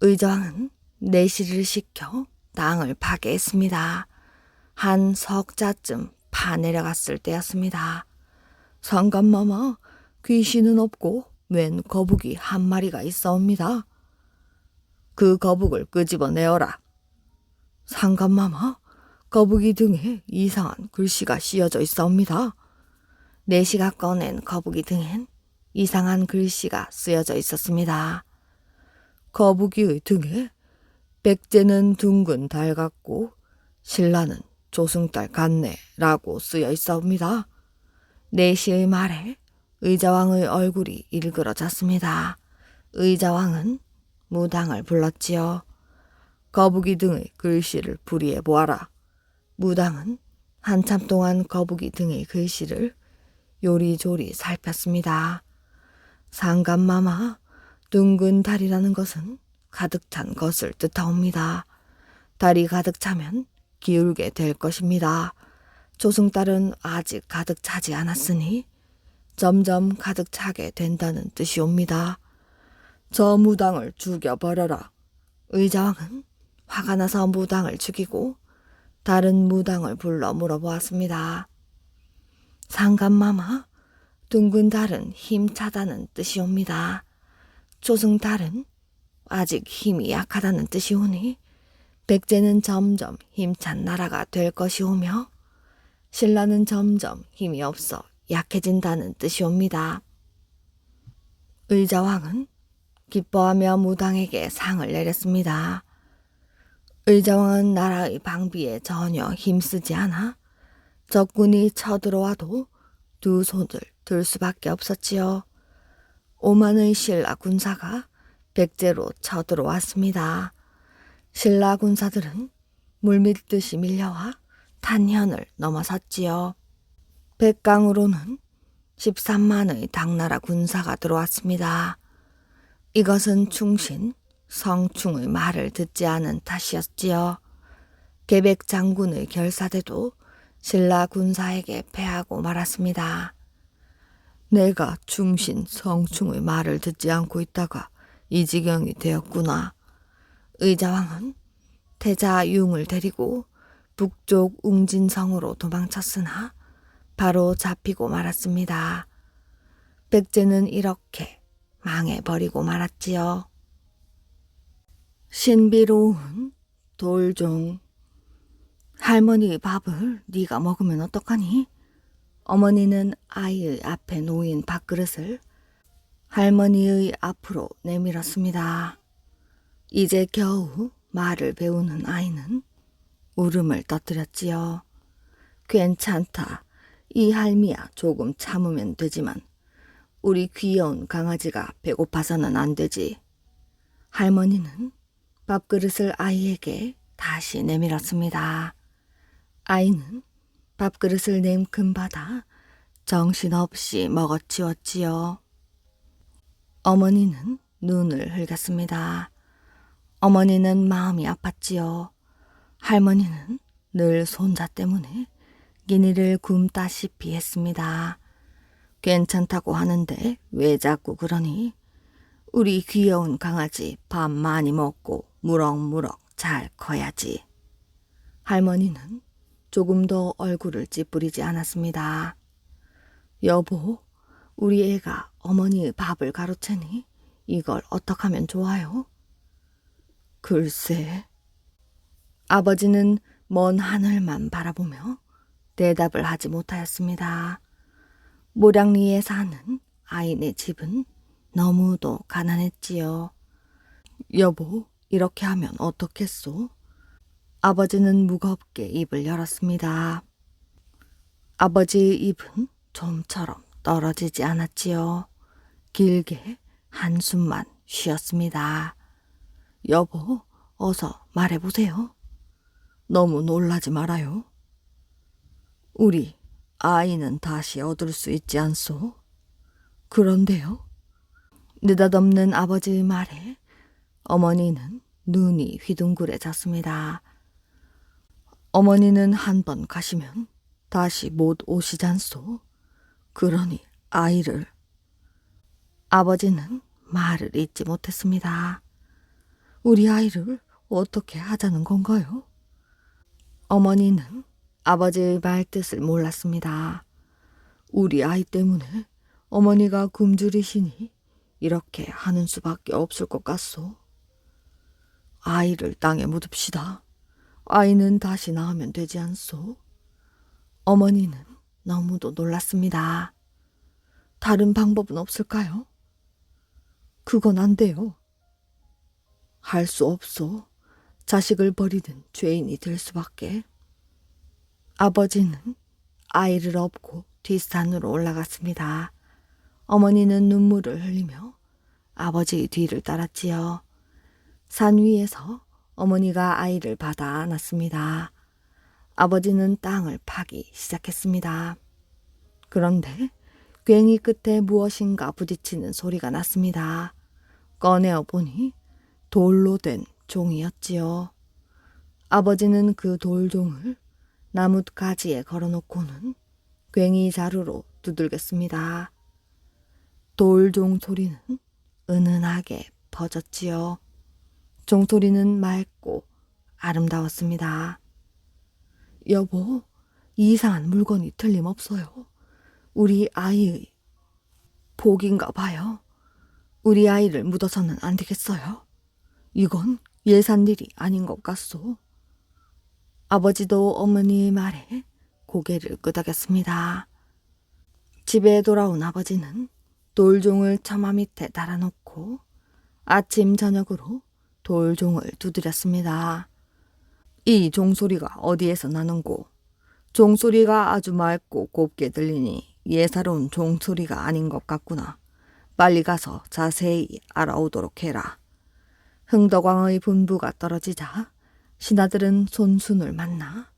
의자왕은 내시를 시켜 땅을 파괴했습니다. 한 석자쯤 파 내려갔을 때였습니다. 상감마마, 귀신은 없고 웬 거북이 한 마리가 있사옵니다. 그 거북을 끄집어내어라. 상감마마, 거북이 등에 이상한 글씨가 씌어져 있사옵니다. 내시가 꺼낸 거북이 등엔 이상한 글씨가 쓰여져 있었습니다. 거북이의 등에 백제는 둥근 달 같고 신라는 조승달 같네라고 쓰여 있사옵니다. 내시의 말에 의자왕의 얼굴이 일그러졌습니다. 의자왕은 무당을 불렀지요. 거북이 등의 글씨를 풀이해 보아라. 무당은 한참 동안 거북이 등의 글씨를 요리조리 살폈습니다. 상감마마, 둥근 달이라는 것은 가득 찬 것을 뜻하옵니다. 달이 가득 차면 기울게 될 것입니다. 조승달은 아직 가득 차지 않았으니 점점 가득 차게 된다는 뜻이옵니다. 저 무당을 죽여버려라. 의자왕은 화가 나서 무당을 죽이고 다른 무당을 불러 물어보았습니다. 상감마마, 둥근 달은 힘차다는 뜻이옵니다. 조승달은 아직 힘이 약하다는 뜻이오니 백제는 점점 힘찬 나라가 될 것이오며 신라는 점점 힘이 없어 약해진다는 뜻이옵니다. 의자왕은 기뻐하며 무당에게 상을 내렸습니다. 의자왕은 나라의 방비에 전혀 힘쓰지 않아 적군이 쳐들어와도 두 손을 들 수밖에 없었지요. 오만의 신라 군사가 백제로 쳐들어왔습니다. 신라 군사들은 물밀듯이 밀려와 단현을 넘어섰지요. 백강으로는 13만의 당나라 군사가 들어왔습니다. 이것은 충신, 성충의 말을 듣지 않은 탓이었지요. 계백 장군의 결사대도 신라 군사에게 패하고 말았습니다. 내가 충신, 성충의 말을 듣지 않고 있다가 이 지경이 되었구나. 의자왕은 태자 융을 데리고 북쪽 웅진성으로 도망쳤으나 바로 잡히고 말았습니다. 백제는 이렇게 망해버리고 말았지요. 신비로운 돌종. 할머니 밥을 네가 먹으면 어떡하니? 어머니는 아이의 앞에 놓인 밥그릇을 할머니의 앞으로 내밀었습니다. 이제 겨우 말을 배우는 아이는 울음을 터뜨렸지요. 괜찮다. 이 할미야 조금 참으면 되지만 우리 귀여운 강아지가 배고파서는 안 되지. 할머니는 밥그릇을 아이에게 다시 내밀었습니다. 아이는 밥그릇을 냉큼 받아 정신없이 먹어치웠지요. 어머니는 눈을 흘겼습니다. 어머니는 마음이 아팠지요. 할머니는 늘 손자 때문에 기니를 굼다시피 했습니다. 괜찮다고 하는데 왜 자꾸 그러니? 우리 귀여운 강아지 밥 많이 먹고 무럭무럭 잘 커야지. 할머니는 조금 더 얼굴을 찌푸리지 않았습니다. 여보, 우리 애가 어머니의 밥을 가로채니 이걸 어떡하면 좋아요? 글쎄. 아버지는 먼 하늘만 바라보며 대답을 하지 못하였습니다. 모량리에 사는 아이네 집은 너무도 가난했지요. 여보, 이렇게 하면 어떻겠소? 아버지는 무겁게 입을 열었습니다. 아버지의 입은 좀처럼 떨어지지 않았지요. 길게 한숨만 쉬었습니다. 여보, 어서 말해보세요. 너무 놀라지 말아요. 우리 아이는 다시 얻을 수 있지 않소? 그런데요? 느닷없는 아버지의 말에 어머니는 눈이 휘둥그레졌습니다. 어머니는 한 번 가시면 다시 못 오시잖소. 그러니 아이를. 아버지는 말을 잇지 못했습니다. 우리 아이를 어떻게 하자는 건가요? 어머니는 아버지의 말뜻을 몰랐습니다. 우리 아이 때문에 어머니가 굶주리시니 이렇게 하는 수밖에 없을 것 같소. 아이를 땅에 묻읍시다. 아이는 다시 낳으면 되지 않소? 어머니는 너무도 놀랐습니다. 다른 방법은 없을까요? 그건 안 돼요. 할 수 없소. 자식을 버리는 죄인이 될 수밖에. 아버지는 아이를 업고 뒷산으로 올라갔습니다. 어머니는 눈물을 흘리며 아버지의 뒤를 따랐지요. 산 위에서 어머니가 아이를 받아 안았습니다. 아버지는 땅을 파기 시작했습니다. 그런데 괭이 끝에 무엇인가 부딪히는 소리가 났습니다. 꺼내어 보니 돌로 된 종이었지요. 아버지는 그 돌종을 나뭇가지에 걸어놓고는 괭이 자루로 두들겼습니다. 돌종 소리는 은은하게 퍼졌지요. 종소리는 맑고 아름다웠습니다. 여보, 이상한 물건이 틀림없어요. 우리 아이의 복인가 봐요. 우리 아이를 묻어서는 안 되겠어요. 이건 예산 일이 아닌 것 같소. 아버지도 어머니의 말에 고개를 끄덕였습니다. 집에 돌아온 아버지는 돌종을 처마 밑에 달아놓고 아침 저녁으로 돌종을 두드렸습니다. 이 종소리가 어디에서 나는고? 종소리가 아주 맑고 곱게 들리니 예사로운 종소리가 아닌 것 같구나. 빨리 가서 자세히 알아오도록 해라. 흥덕왕의 분부가 떨어지자 신하들은 손순을 만나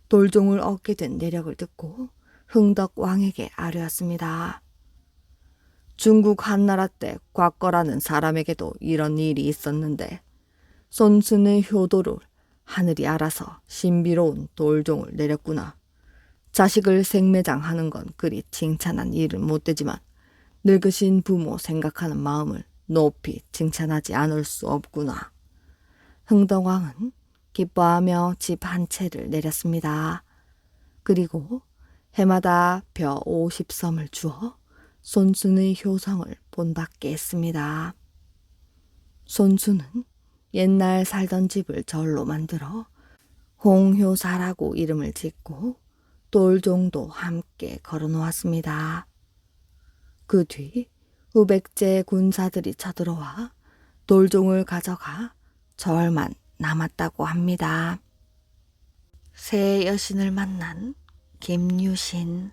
돌종을 얻게 된 내력을 듣고 흥덕왕에게 아뢰었습니다. 중국 한나라 때 곽거라는 사람에게도 이런 일이 있었는데 손순의 효도를 하늘이 알아서 신비로운 돌종을 내렸구나. 자식을 생매장하는 건 그리 칭찬한 일은 못되지만 늙으신 부모 생각하는 마음을 높이 칭찬하지 않을 수 없구나. 흥덕왕은 기뻐하며 집 한 채를 내렸습니다. 그리고 해마다 벼 50섬을 주어 손순의 효성을 본받게 했습니다. 손순은 옛날 살던 집을 절로 만들어 홍효사라고 이름을 짓고 돌종도 함께 걸어놓았습니다. 그 뒤 후백제 군사들이 쳐들어와 돌종을 가져가 절만 남았다고 합니다. 새 여신을 만난 김유신.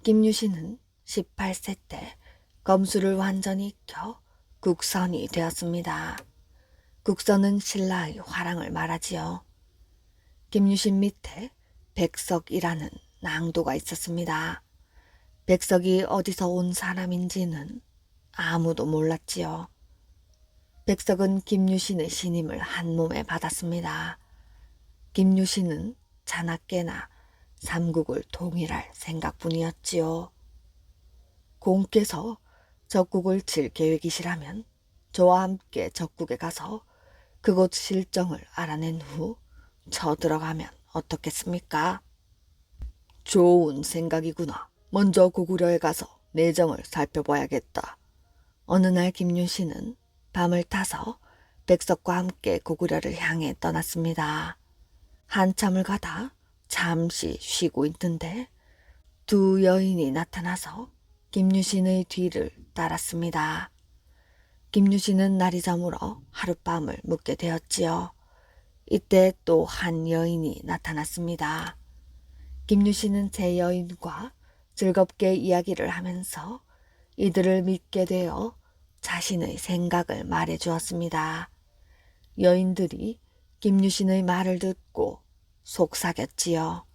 김유신은 18세 때 검술을 완전히 익혀 국선이 되었습니다. 국선은 신라의 화랑을 말하지요. 김유신 밑에 백석이라는 낭도가 있었습니다. 백석이 어디서 온 사람인지는 아무도 몰랐지요. 백석은 김유신의 신임을 한 몸에 받았습니다. 김유신은 자나깨나 삼국을 통일할 생각뿐이었지요. 공께서 적국을 칠 계획이시라면 저와 함께 적국에 가서 그곳 실정을 알아낸 후 쳐들어가면 어떻겠습니까? 좋은 생각이구나. 먼저 고구려에 가서 내정을 살펴봐야겠다. 어느 날 김유신은 밤을 타서 백석과 함께 고구려를 향해 떠났습니다. 한참을 가다 잠시 쉬고 있는데 두 여인이 나타나서 김유신의 뒤를 따랐습니다. 김유신은 날이 저물어 하룻밤을 묵게 되었지요. 이때 또 한 여인이 나타났습니다. 김유신은 제 여인과 즐겁게 이야기를 하면서 이들을 믿게 되어 자신의 생각을 말해 주었습니다. 여인들이 김유신의 말을 듣고 속삭였지요.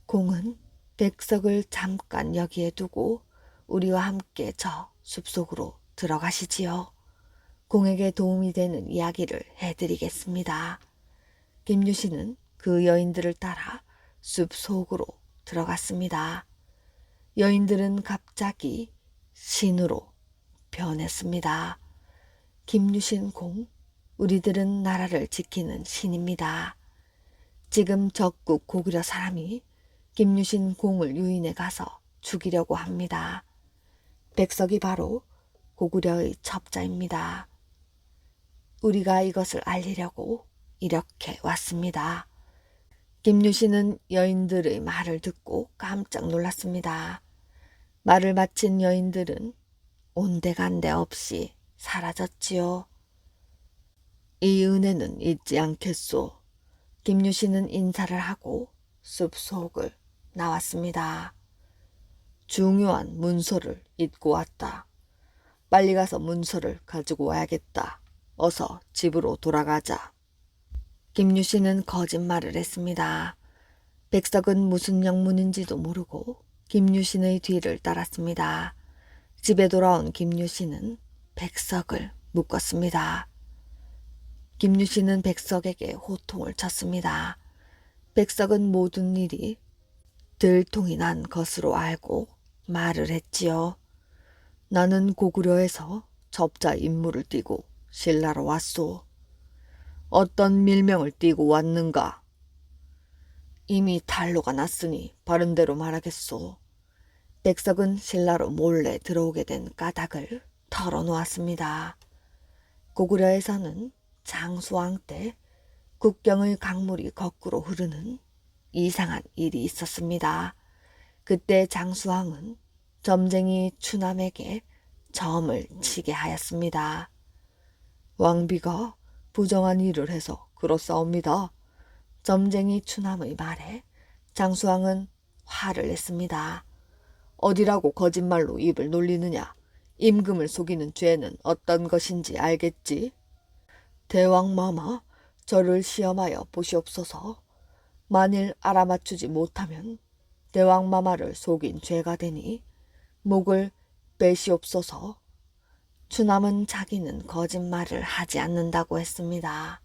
공은 백석을 잠깐 여기에 두고 우리와 함께 저 숲속으로 들어가시지요. 공에게 도움이 되는 이야기를 해드리겠습니다. 김유신은 그 여인들을 따라 숲속으로 들어갔습니다. 여인들은 갑자기 신으로 변했습니다. 김유신 공, 우리들은 나라를 지키는 신입니다. 지금 적국 고구려 사람이 김유신 공을 유인해 가서 죽이려고 합니다. 백석이 바로 고구려의 첩자입니다. 우리가 이것을 알리려고 이렇게 왔습니다. 김유신은 여인들의 말을 듣고 깜짝 놀랐습니다. 말을 마친 여인들은 온데간데 없이 사라졌지요. 이 은혜는 잊지 않겠소. 김유신은 인사를 하고 숲속을 나왔습니다. 중요한 문서를 잊고 왔다. 빨리 가서 문서를 가지고 와야겠다. 어서 집으로 돌아가자. 김유신은 거짓말을 했습니다. 백석은 무슨 영문인지도 모르고 김유신의 뒤를 따랐습니다. 집에 돌아온 김유신은 백석을 묶었습니다. 김유신은 백석에게 호통을 쳤습니다. 백석은 모든 일이 들통이 난 것으로 알고 말을 했지요. 나는 고구려에서 첩자 임무를 띠고 신라로 왔소. 어떤 밀명을 띠고 왔는가? 이미 탄로가 났으니 바른 대로 말하겠소. 백석은 신라로 몰래 들어오게 된 까닭을 털어놓았습니다. 고구려에서는 장수왕 때 국경의 강물이 거꾸로 흐르는 이상한 일이 있었습니다. 그때 장수왕은 점쟁이 추남에게 점을 치게 하였습니다. 왕비가 부정한 일을 해서 그렇사옵니다. 점쟁이 추남의 말에 장수왕은 화를 냈습니다. 어디라고 거짓말로 입을 놀리느냐. 임금을 속이는 죄는 어떤 것인지 알겠지? 대왕마마, 저를 시험하여 보시옵소서. 만일 알아맞추지 못하면 대왕마마를 속인 죄가 되니 목을 빼시옵소서. 추남은 자기는 거짓말을 하지 않는다고 했습니다.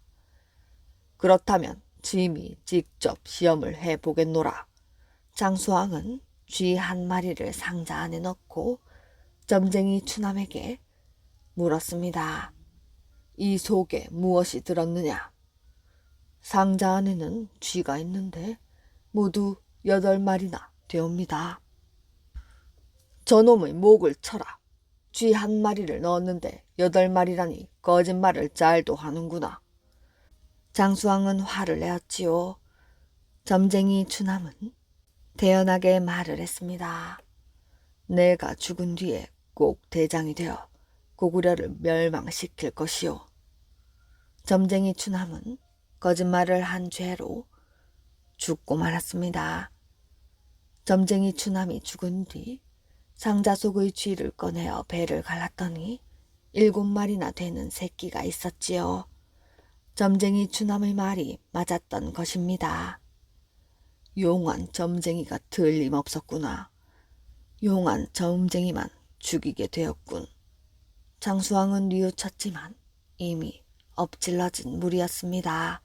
그렇다면 짐이 직접 시험을 해보겠노라. 장수왕은 쥐 한 마리를 상자 안에 넣고 점쟁이 추남에게 물었습니다. 이 속에 무엇이 들었느냐? 상자 안에는 쥐가 있는데 모두 8마리나 되옵니다. 저놈의 목을 쳐라. 쥐 한 마리를 넣었는데 8마리라니 거짓말을 잘도 하는구나. 장수왕은 화를 내었지요. 점쟁이 추남은 대연하게 말을 했습니다. 내가 죽은 뒤에 꼭 대장이 되어 고구려를 멸망시킬 것이오. 점쟁이 추남은 거짓말을 한 죄로 죽고 말았습니다. 점쟁이 추남이 죽은 뒤 상자 속의 쥐를 꺼내어 배를 갈랐더니 7마리나 되는 새끼가 있었지요. 점쟁이 추남의 말이 맞았던 것입니다. 용한 점쟁이가 틀림없었구나. 용한 점쟁이만 죽이게 되었군. 장수왕은 뉘우쳤지만 이미 엎질러진 물이었습니다.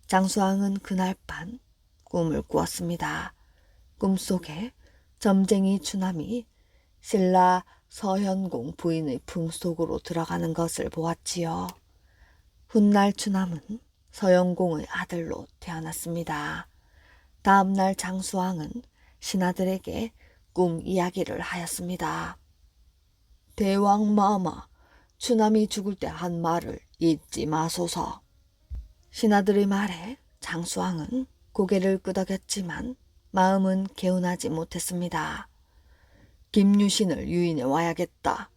장수왕은 그날 밤 꿈을 꾸었습니다. 꿈속에 점쟁이 추남이 신라 서현공 부인의 품속으로 들어가는 것을 보았지요. 훗날 추남은 서현공의 아들로 태어났습니다. 다음날 장수왕은 신하들에게 꿈 이야기를 하였습니다. 대왕마마, 추남이 죽을 때 한 말을 잊지 마소서. 신하들의 말에 장수왕은 고개를 끄덕였지만 마음은 개운하지 못했습니다. 김유신을 유인해 와야겠다.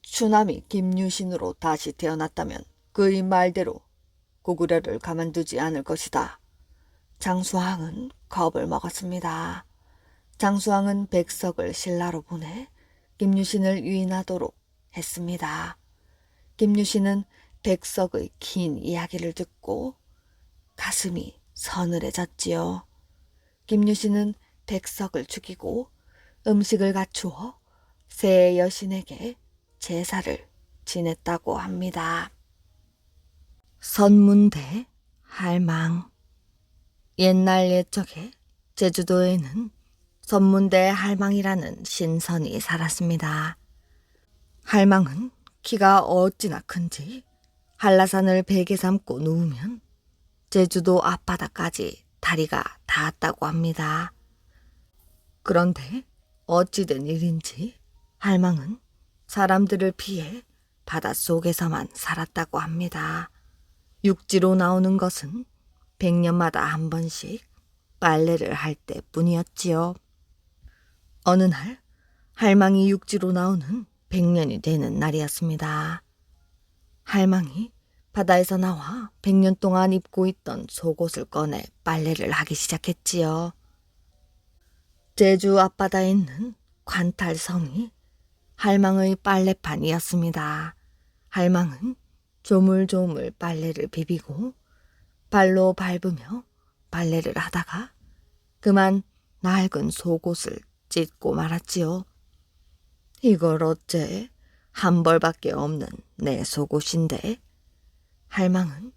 추남이 김유신으로 다시 태어났다면 그의 말대로 고구려를 가만두지 않을 것이다. 장수왕은 겁을 먹었습니다. 장수왕은 백석을 신라로 보내 김유신을 유인하도록 했습니다. 김유신은 백석의 긴 이야기를 듣고 가슴이 서늘해졌지요. 김유신은 백석을 죽이고 음식을 갖추어 새 여신에게 제사를 지냈다고 합니다. 선문대 할망. 옛날 옛적에 제주도에는 선문대 할망이라는 신선이 살았습니다. 할망은 키가 어찌나 큰지 한라산을 베개 삼고 누우면 제주도 앞바다까지 다리가 닿았다고 합니다. 그런데 어찌된 일인지 할망은 사람들을 피해 바닷속에서만 살았다고 합니다. 육지로 나오는 것은 100년마다 한 번씩 빨래를 할 때뿐이었지요. 어느 날 할망이 육지로 나오는 100년이 되는 날이었습니다. 할망이 바다에서 나와 100년 동안 입고 있던 속옷을 꺼내 빨래를 하기 시작했지요. 제주 앞바다에 있는 관탈섬이 할망의 빨래판이었습니다. 할망은 조물조물 빨래를 비비고 발로 밟으며 빨래를 하다가 그만 낡은 속옷을 찢고 말았지요. 이걸 어째 한 벌밖에 없는 내 속옷인데. 할망은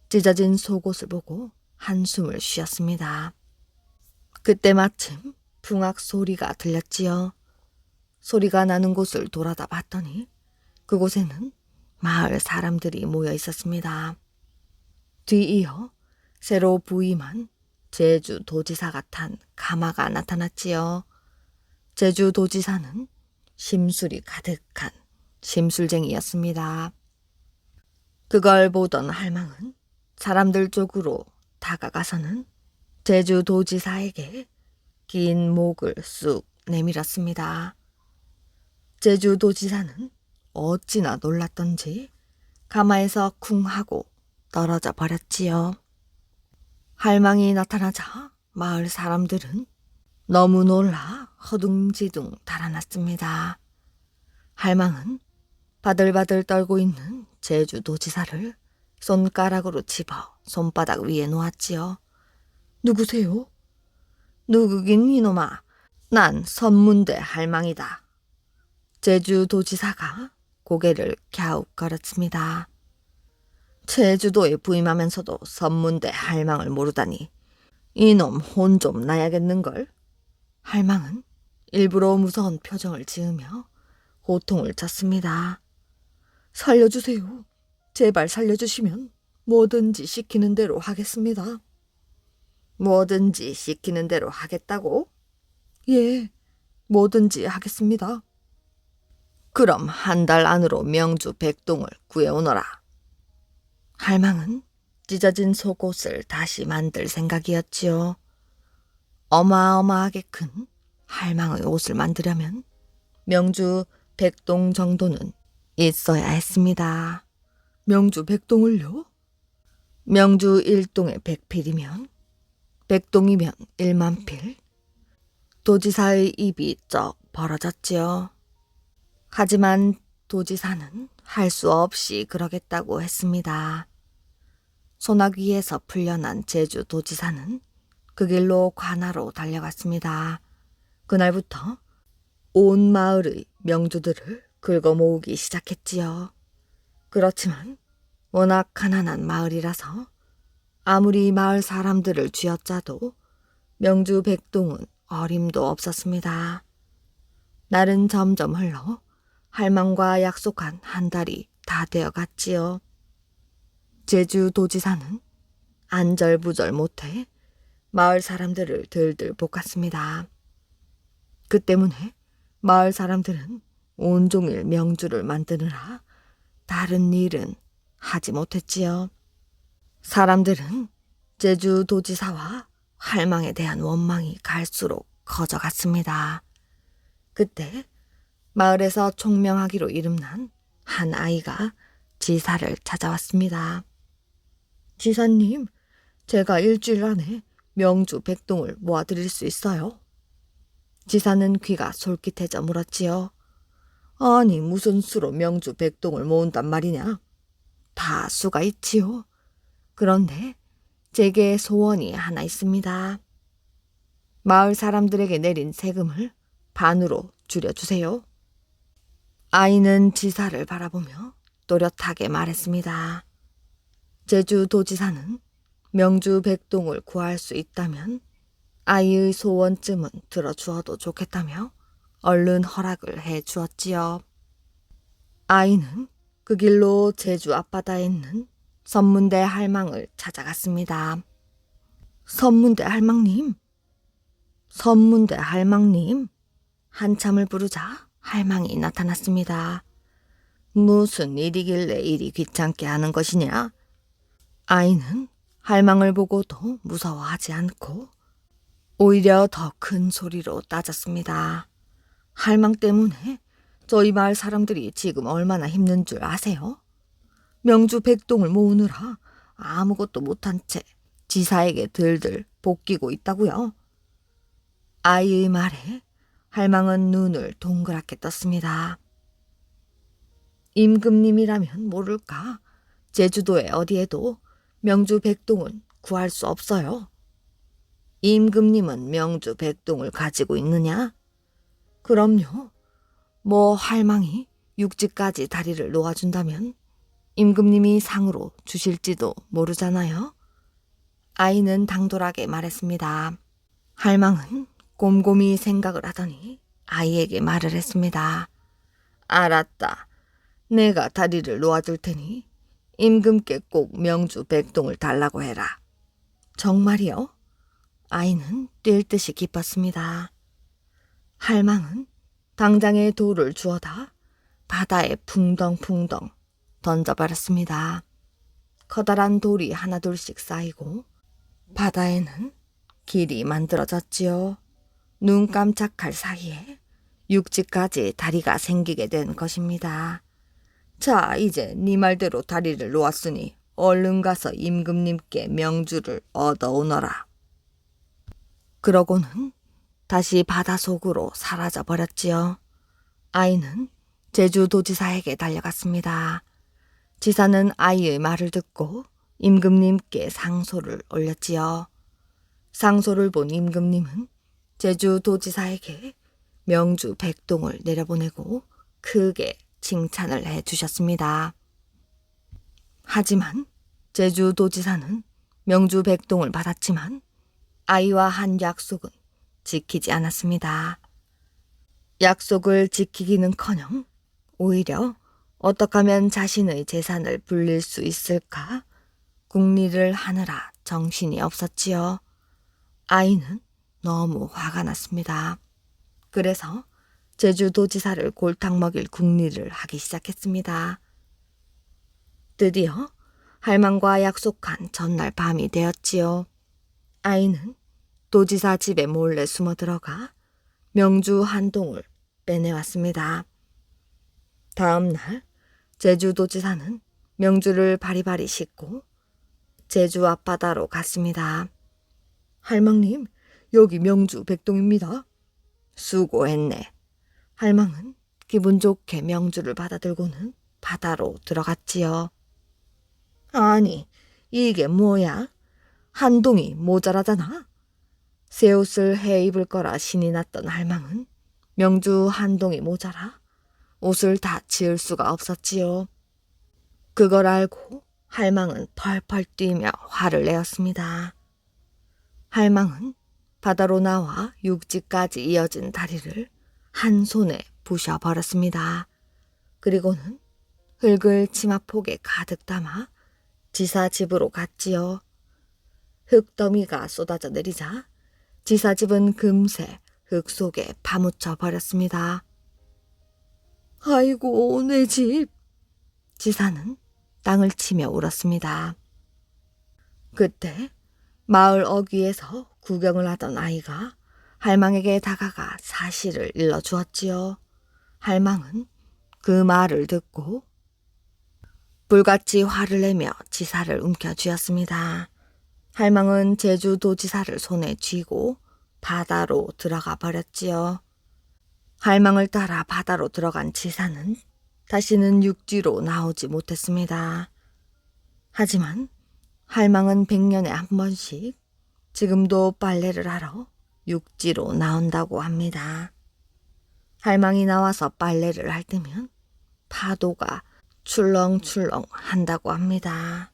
찢어진 속옷을 보고 한숨을 쉬었습니다. 그때 마침 붕악 소리가 들렸지요. 소리가 나는 곳을 돌아다 봤더니 그곳에는 마을 사람들이 모여 있었습니다. 뒤이어 새로 부임한 제주도지사가 탄 가마가 나타났지요. 제주도지사는 심술이 가득한 심술쟁이였습니다. 그걸 보던 할망은 사람들 쪽으로 다가가서는 제주도지사에게 긴 목을 쑥 내밀었습니다. 제주도지사는 어찌나 놀랐던지 가마에서 쿵 하고 떨어져 버렸지요. 할망이 나타나자 마을 사람들은 너무 놀라 허둥지둥 달아났습니다. 할망은 바들바들 떨고 있는 제주도지사를 손가락으로 집어 손바닥 위에 놓았지요. 누구세요? 누구긴 이놈아. 난 선문대 할망이다. 제주도지사가 고개를 갸웃거렸습니다. 제주도에 부임하면서도 선문대 할망을 모르다니 이놈 혼 좀 나야겠는걸. 할망은 일부러 무서운 표정을 지으며 호통을 쳤습니다. 살려주세요. 제발 살려주시면 뭐든지 시키는 대로 하겠습니다. 뭐든지 시키는 대로 하겠다고? 예, 뭐든지 하겠습니다. 그럼 한 달 안으로 명주 백동을 구해오너라. 할망은 찢어진 속옷을 다시 만들 생각이었지요. 어마어마하게 큰 할망의 옷을 만들려면 명주 백동 정도는 있어야 했습니다. 명주 백동을요? 명주 1동에 100필이면 백동이면 1만 필. 도지사의 입이 쩍 벌어졌지요. 하지만 도지사는 할 수 없이 그러겠다고 했습니다. 소나귀에서 풀려난 제주 도지사는 그 길로 관하로 달려갔습니다. 그날부터 온 마을의 명주들을 긁어 모으기 시작했지요. 그렇지만 워낙 가난한 마을이라서 아무리 마을 사람들을 쥐어짜도 명주 백동은 어림도 없었습니다. 날은 점점 흘러 할망과 약속한 한 달이 다 되어 갔지요. 제주 도지사는 안절부절 못해 마을 사람들을 들들 볶았습니다. 그 때문에 마을 사람들은 온종일 명주를 만드느라 다른 일은 하지 못했지요. 사람들은 제주 도지사와 할망에 대한 원망이 갈수록 커져갔습니다. 그때 마을에서 총명하기로 이름난 한 아이가 지사를 찾아왔습니다. 지사님, 제가 일주일 안에 명주 백동을 모아드릴 수 있어요? 지사는 귀가 솔깃해져 물었지요. 아니, 무슨 수로 명주 백동을 모은단 말이냐? 다 수가 있지요. 그런데 제게 소원이 하나 있습니다. 마을 사람들에게 내린 세금을 반으로 줄여주세요. 아이는 지사를 바라보며 또렷하게 말했습니다. 제주도지사는 명주 백동을 구할 수 있다면 아이의 소원쯤은 들어주어도 좋겠다며 얼른 허락을 해 주었지요. 아이는 그 길로 제주 앞바다에 있는 선문대 할망을 찾아갔습니다. 선문대 할망님, 선문대 할망님. 한참을 부르자 할망이 나타났습니다. 무슨 일이길래 이리 귀찮게 하는 것이냐? 아이는 할망을 보고도 무서워하지 않고 오히려 더 큰 소리로 따졌습니다. 할망 때문에 저희 마을 사람들이 지금 얼마나 힘든 줄 아세요? 명주 백동을 모으느라 아무것도 못한 채 지사에게 들들 볶이고 있다고요. 아이의 말에 할망은 눈을 동그랗게 떴습니다. 임금님이라면 모를까? 제주도에 어디에도 명주 백동은 구할 수 없어요. 임금님은 명주 백동을 가지고 있느냐? 그럼요. 뭐 할망이 육지까지 다리를 놓아준다면 임금님이 상으로 주실지도 모르잖아요. 아이는 당돌하게 말했습니다. 할망은 곰곰이 생각을 하더니 아이에게 말을 했습니다. 알았다. 내가 다리를 놓아줄 테니 임금께 꼭 명주 백동을 달라고 해라. 정말이요? 아이는 뛸 듯이 기뻤습니다. 할망은 당장에 돌을 주워다 바다에 풍덩풍덩 던져버렸습니다. 커다란 돌이 하나둘씩 쌓이고 바다에는 길이 만들어졌지요. 눈 깜짝할 사이에 육지까지 다리가 생기게 된 것입니다. 자, 이제 네 말대로 다리를 놓았으니 얼른 가서 임금님께 명주를 얻어오너라. 그러고는 다시 바다 속으로 사라져 버렸지요. 아이는 제주도지사에게 달려갔습니다. 지사는 아이의 말을 듣고 임금님께 상소를 올렸지요. 상소를 본 임금님은 제주도지사에게 명주 백동을 내려보내고 크게 칭찬을 해주셨습니다. 하지만 제주도지사는 명주 백동을 받았지만 아이와 한 약속은 지키지 않았습니다. 약속을 지키기는커녕 오히려 어떻게 하면 자신의 재산을 불릴 수 있을까 궁리를 하느라 정신이 없었지요. 아이는 너무 화가 났습니다. 그래서 제주도지사를 골탕 먹일 궁리를 하기 시작했습니다. 드디어 할망과 약속한 전날 밤이 되었지요. 아이는 도지사 집에 몰래 숨어 들어가 명주 한 동을 빼내왔습니다. 다음 날 제주도지사는 명주를 바리바리 싣고 제주 앞바다로 갔습니다. 할망님, 여기 명주 백동입니다. 수고했네. 할망은 기분 좋게 명주를 받아들고는 바다로 들어갔지요. 아니, 이게 뭐야? 한 동이 모자라잖아. 새 옷을 해 입을 거라 신이 났던 할망은 명주 한 동이 모자라 옷을 다 지을 수가 없었지요. 그걸 알고 할망은 펄펄 뛰며 화를 내었습니다. 할망은 바다로 나와 육지까지 이어진 다리를 한 손에 부셔버렸습니다. 그리고는 흙을 치마폭에 가득 담아 지사 집으로 갔지요. 흙더미가 쏟아져 내리자 지사 집은 금세 흙 속에 파묻혀 버렸습니다. 아이고, 내 집. 지사는 땅을 치며 울었습니다. 그때 마을 어귀에서 구경을 하던 아이가 할망에게 다가가 사실을 일러주었지요. 할망은 그 말을 듣고 불같이 화를 내며 지사를 움켜쥐었습니다. 할망은 제주도지사를 손에 쥐고 바다로 들어가 버렸지요. 할망을 따라 바다로 들어간 지사는 다시는 육지로 나오지 못했습니다. 하지만 할망은 100년에 한 번씩 지금도 빨래를 하러 육지로 나온다고 합니다. 할망이 나와서 빨래를 할 때면 파도가 출렁출렁 한다고 합니다.